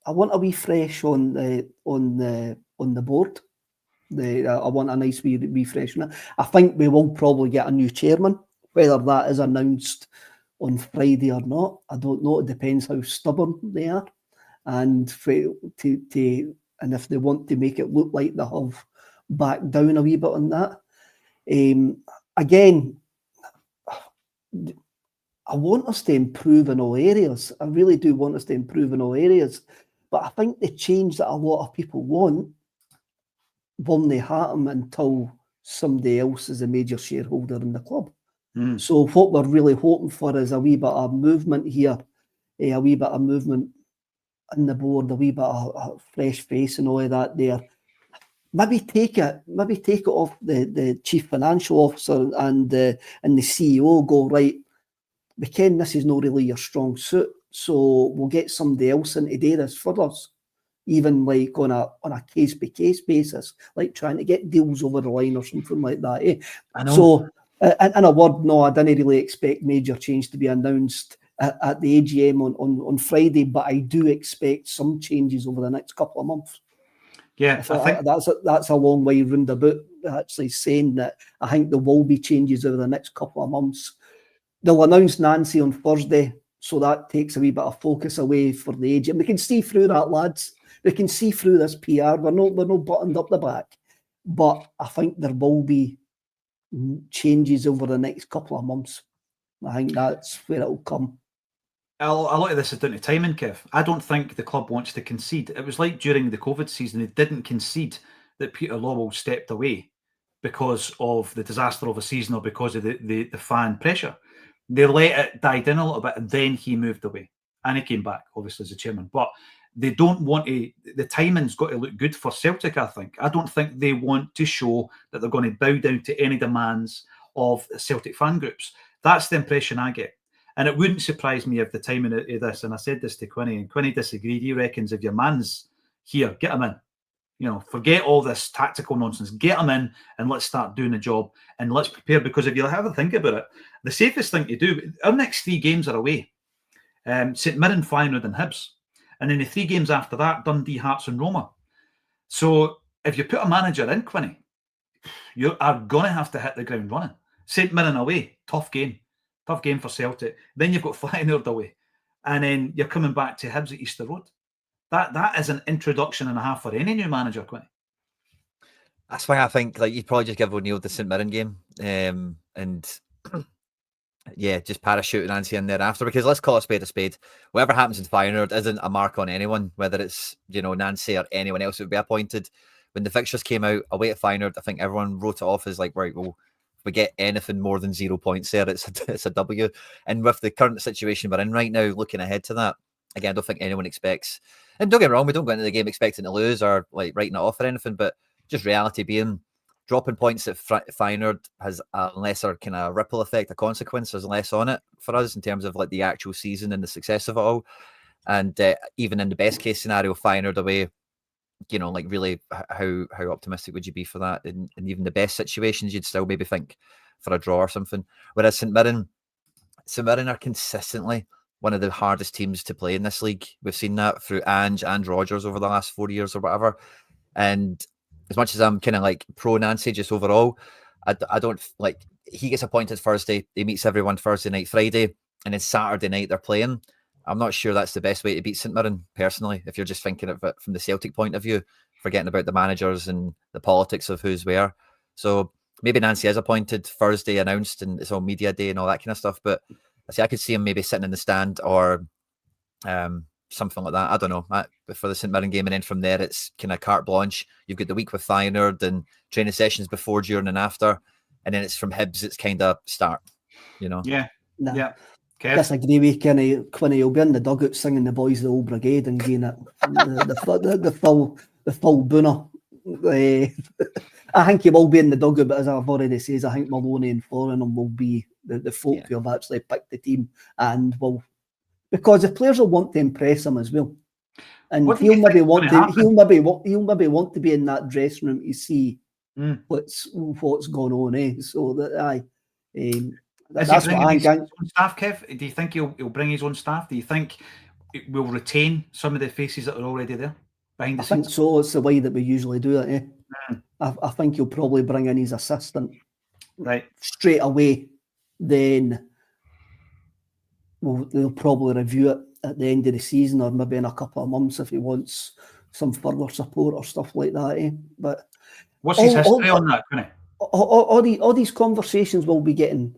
a wee fresh on the board. I want a nice wee refresh on it. I think we will probably get a new chairman, whether that is announced on Friday or not, I don't know. It depends how stubborn they are, and if they want to make it look like they have backed down a wee bit on that. Again, I want us to improve in all areas. I really do want us to improve in all areas, but I think the change that a lot of people want will not happen until somebody else is a major shareholder in the club. So what we're really hoping for is a wee bit of movement here, a wee bit of movement in the board, a wee bit of a fresh face and all of that there. Maybe take it off the chief financial officer and the CEO. Go, right, we ken this is not really your strong suit, so we'll get somebody else in to do this for us, even like on a case by case basis, like trying to get deals over the line or something like that. I know. So. In a word, no, I didn't really expect major change to be announced at the AGM on Friday, but I do expect some changes over the next couple of months. Yeah, I think that's a long way roundabout actually saying that I think there will be changes over the next couple of months. They'll announce Nancy on Thursday, so that takes a wee bit of focus away for the AGM. We can see through that, lads. We can see through this PR. We're not buttoned up the back, but I think there will be changes over the next couple of months. I think that's where it'll come. A lot of this is down to timing, Kev. I don't think the club wants to concede. It was like during the COVID season, they didn't concede that Peter Lawwell stepped away because of the disaster of a season or because of the fan pressure. They let it die down a little bit and then he moved away. And he came back, obviously, as a chairman. But they don't want to, the timing's got to look good for Celtic, I think. I don't think they want to show that they're going to bow down to any demands of Celtic fan groups. That's the impression I get. And it wouldn't surprise me if the timing of this, and I said this to Quinny, and Quinny disagreed. He reckons if your man's here, get him in. Forget all this tactical nonsense. Get him in and let's start doing the job and let's prepare. Because if you have a think about it, the safest thing to do, our next 3 games are away. St Mirren, Feyenoord and Hibs. And then the 3 games after that, Dundee, Hearts and Roma. So if you put a manager in, Quinny, you are going to have to hit the ground running. St Mirren away, tough game for Celtic. Then you've got Feyenoord away, and then you're coming back to Hibs at Easter Road. That is an introduction and a half for any new manager, Quinny. That's why I think like you'd probably just give O'Neill the St Mirren game, and yeah, just parachute Nancy in there after, because let's call a spade. Whatever happens in Feyenoord isn't a mark on anyone, whether it's Nancy or anyone else who would be appointed. When the fixtures came out away at Feyenoord, I think everyone wrote it off as like, right, well, if we get anything more than 0 points there, it's a W. And with the current situation we're in right now, looking ahead to that, again, I don't think anyone expects. And don't get me wrong, we don't go into the game expecting to lose or like writing it off or anything, but just reality being, dropping points at Feyenoord has a lesser kind of ripple effect, a consequence. There's less on it for us in terms of like the actual season and the success of it all. And even in the best case scenario, Feyenoord away, like really, how optimistic would you be for that? And even the best situations, you'd still maybe think for a draw or something. Whereas St Mirren are consistently one of the hardest teams to play in this league. We've seen that through Ange and Rodgers over the last 4 years or whatever. And as much as I'm kind of like pro Nancy just overall, I don't like, he gets appointed Thursday, he meets everyone Thursday night, Friday, and then Saturday night they're playing. I'm not sure that's the best way to beat St Mirren, personally, if you're just thinking of it from the Celtic point of view, forgetting about the managers and the politics of who's where. So maybe Nancy is appointed Thursday, announced, and it's all media day and all that kind of stuff. But I could see him maybe sitting in the stand or something like that. I don't know, for the St Mirren game. And then from there, it's kind of carte blanche. You've got the week with Feyenoord and training sessions before, during, and after. And then it's from Hibs, it's kind of start, Yeah. Nah. Yeah. Disagree with Quinny. Will be in the dugout singing the boys of the old brigade and getting it the full booner. I think he will be in the dugout, but as I've already said, I think Maloney and Foreign will be the folk who have actually picked the team, and will, because the players will want to impress him as well, and he'll maybe want to be in that dressing room to see what's going on. So that that's what I think. Staff, Kev, do you think he'll bring his own staff? Do you think it will retain some of the faces that are already there behind the scenes? I think so. It's the way that we usually do it. I think he'll probably bring in his assistant right straight away. Then they'll probably review it at the end of the season, or maybe in a couple of months if he wants some further support or stuff like that. But what's his history on that? All these conversations will be getting.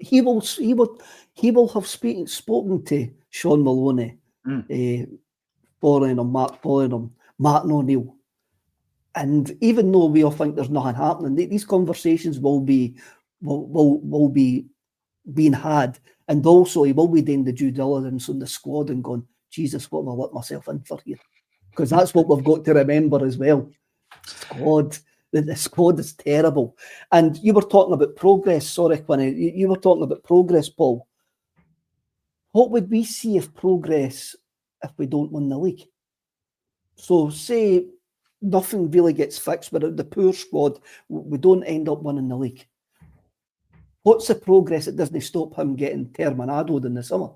He will have spoken to Sean Maloney, Mark Foreign, Martin O'Neill, and even though we all think there's nothing happening, these conversations will be being had, and also he will be doing the due diligence on the squad and going, Jesus, what have I let myself in for here? Because that's what we've got to remember as well. The squad is terrible. And you were talking about progress. Sorry, Quinny. You were talking about progress, Paul. What would we see if we don't win the league? So say nothing really gets fixed, but the poor squad, we don't end up winning the league. What's the progress that doesn't stop him getting terminadoed in the summer?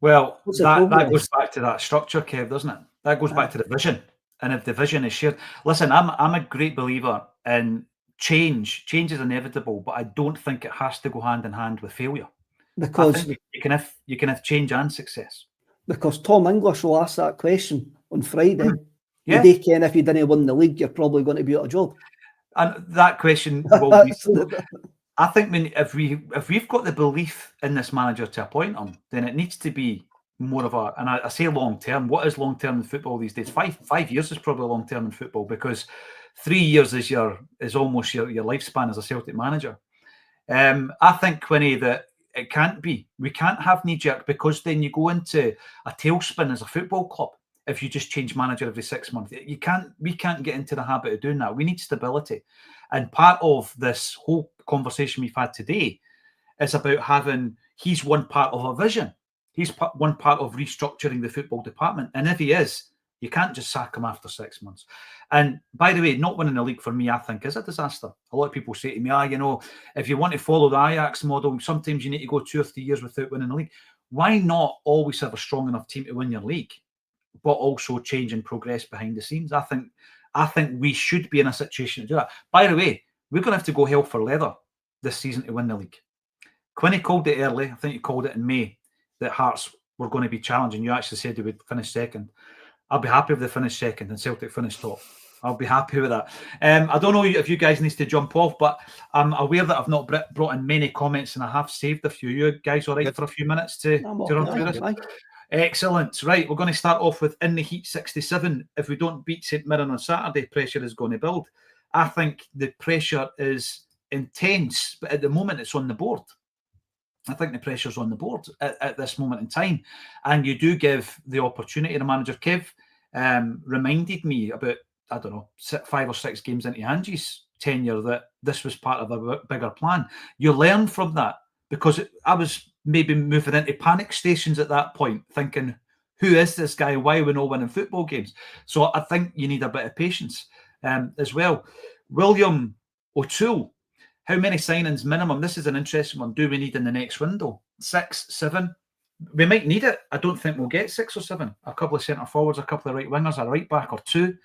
Well, that goes back to that structure, Kev, doesn't it? That goes back to the vision. And if the vision is shared, listen, I'm a great believer in change. Change is inevitable, but I don't think it has to go hand in hand with failure. Because you can have change and success. Because Tom English will ask that question on Friday. Yeah. They can, if you didn't win the league, you're probably going to be out of job. And that question will be. I think if we've got the belief in this manager to appoint him, then it needs to be more of a, and I say long term. What is long term in football these days? 5 years is probably long term in football, because 3 years is almost your lifespan as a Celtic manager. I think, Quinny, that it can't be. We can't have knee jerk, because then you go into a tailspin as a football club if you just change manager every 6 months. We can't get into the habit of doing that. We need stability, and part of this whole conversation we've had today is about having. He's one part of a vision. He's one part of restructuring the football department. And if he is, you can't just sack him after 6 months. And by the way, not winning the league for me, I think, is a disaster. A lot of people say to me, if you want to follow the Ajax model, sometimes you need to go 2 or 3 years without winning the league. Why not always have a strong enough team to win your league, but also change and progress behind the scenes? I I think we should be in a situation to do that. By the way, we're going to have to go hell for leather this season to win the league. Quinny called it early. I think you called it in May that Hearts were going to be challenging. You actually said they would finish second. I'll be happy if they finish second and Celtic finish top. I'll be happy with that. I don't know if you guys need to jump off, but I'm aware that I've not brought in many comments and I have saved a few. You guys all right for a few minutes to run through this? Excellent. Right, we're going to start off with In the Heat 67. If we don't beat St Mirren on Saturday, pressure is going to build. I think the pressure is intense, but at the moment it's on the board. I think the pressure's on the board at this moment in time. And you do give the opportunity. The manager, Kev, reminded me about, I don't know, 5 or 6 games into Angie's tenure that this was part of a bigger plan. You learn from that, because I was maybe moving into panic stations at that point, thinking, who is this guy? Why are we not winning football games? So I think you need a bit of patience as well. William O'Toole, how many signings minimum? This is an interesting one. Do we need in the next window? 6, 7? We might need it. I don't think we'll get 6 or 7. A couple of centre forwards, a couple of right wingers, a right back or 2.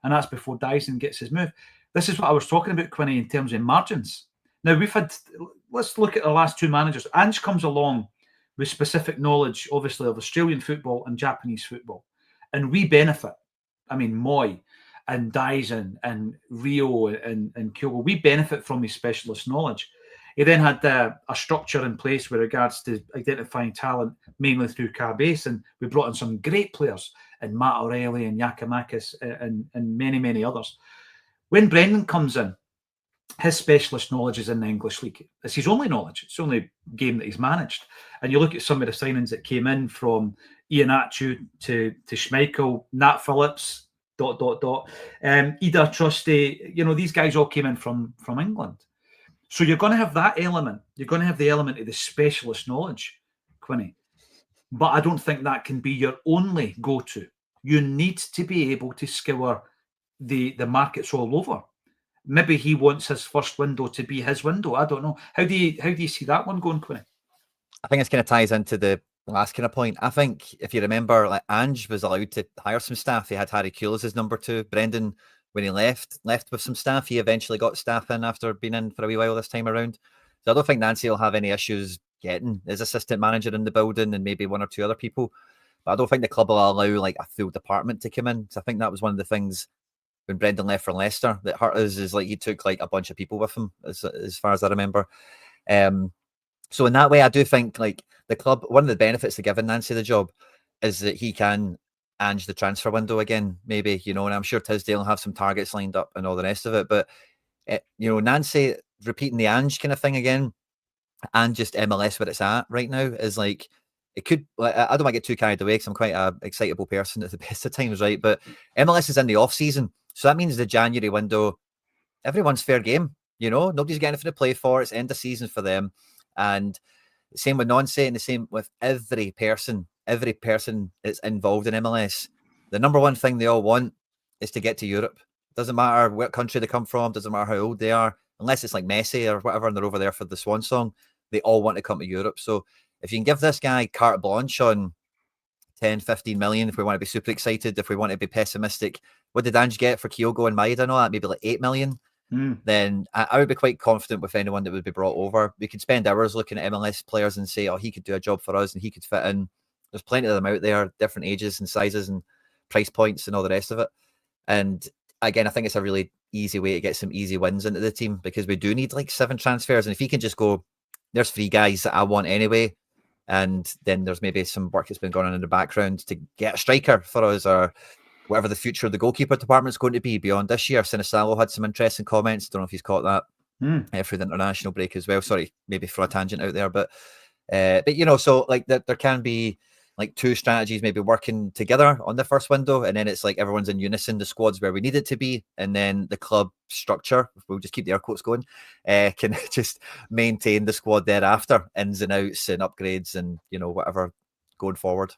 And that's before Dyson gets his move. This is what I was talking about, Quinny, in terms of margins. Now, let's look at the last 2 managers. Ange comes along with specific knowledge, obviously, of Australian football and Japanese football. And we benefit. I mean, Moy and Dyson and Rio and Kyogo, we benefit from his specialist knowledge. He then had a structure in place with regards to identifying talent, mainly through Cabase, and we brought in some great players, and Matt O'Reilly and Yakimakis and many, many others. When Brendan comes in, his specialist knowledge is in the English league. It's his only knowledge. It's the only game that he's managed. And you look at some of the signings that came in, from Ian Atchu to Schmeichel, Nat Phillips, ... Ida Trusty, these guys all came in from England. So you're going to have that element. You're going to have the element of the specialist knowledge, Quinny. But I don't think that can be your only go-to. You need to be able to scour the markets all over. Maybe he wants his first window to be his window. I don't know. How do you see that one going, Quinny? I think this kind of ties into the last kind of point. I think if you remember, like, Ange was allowed to hire some staff. He had Harry Kewell as his number 2. Brendan, when he left with some staff. He eventually got staff in after being in for a wee while this time around. So I don't think Nancy will have any issues getting his assistant manager in the building and maybe 1 or 2 other people. But I don't think the club will allow like a full department to come in. So I think that was one of the things when Brendan left for Leicester that hurt us, is like he took like a bunch of people with him, as far as I remember. So in that way, I do think like the club, one of the benefits of giving Nancy the job is that he can Ange the transfer window again, maybe, and I'm sure Tisdale will have some targets lined up and all the rest of it. But, Nancy repeating the Ange kind of thing again, and just MLS where it's at right now is like, it could, I don't want to get too carried away because I'm quite an excitable person at the best of times, right? But MLS is in the off season. So that means the January window, everyone's fair game, nobody's getting anything to play for. It's end of season for them. And the same with Nancy, and the same with every person that's involved in MLS. The number one thing they all want is to get to Europe. Doesn't matter what country they come from, doesn't matter how old they are, unless it's like Messi or whatever, and they're over there for the Swan Song, they all want to come to Europe. So if you can give this guy carte blanche on 10, 15 million, if we want to be super excited, if we want to be pessimistic, what did Ange get for Kyogo and Maeda and all that? Maybe like 8 million. Then I would be quite confident with anyone that would be brought over. We could spend hours looking at MLS players and say, oh, he could do a job for us and he could fit in. There's plenty of them out there, different ages and sizes and price points and all the rest of it. And again, I think it's a really easy way to get some easy wins into the team, because we do need like 7 transfers. And if he can just go, there's 3 guys that I want anyway, and then there's maybe some work that's been going on in the background to get a striker for us, or whatever the future of the goalkeeper department is going to be beyond this year. Sinisalo had some interesting comments. Don't know if he's caught that through the international break as well. Sorry, maybe for a tangent out there, but so like there can be like 2 strategies maybe working together on the first window, and then it's like everyone's in unison, the squad's where we need it to be, and then the club structure, we'll just keep the air quotes going, can just maintain the squad thereafter, ins and outs and upgrades and whatever going forward.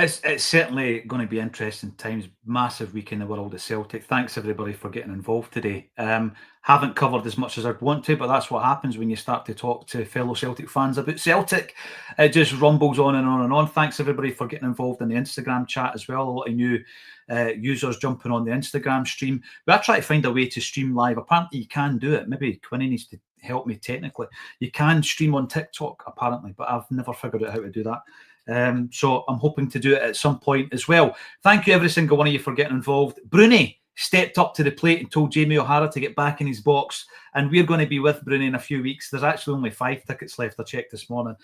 It's certainly going to be interesting times. Massive week in the world of Celtic. Thanks everybody for getting involved today. Haven't covered as much as I'd want to, but that's what happens when you start to talk to fellow Celtic fans about Celtic. It just rumbles on and on and on. Thanks everybody for getting involved in the Instagram chat as well. A lot of new users jumping on the Instagram stream. We are trying to find a way to stream live. Apparently you can do it. Maybe Quinny needs to help me technically. You can stream on TikTok apparently, but I've never figured out how to do that. So I'm hoping to do it at some point as well. Thank you every single one of you for getting involved. Bruni stepped up to the plate and told Jamie O'Hara to get back in his box, and we're going to be with Bruni in a few weeks. There's actually only 5 tickets left, I checked this morning.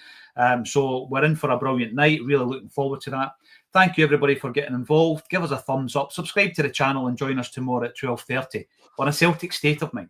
So we're in for a brilliant night. Really looking forward to that. Thank you everybody for getting involved. Give us a thumbs up, subscribe to the channel, and join us tomorrow at 12:30 on A Celtic State of Mind.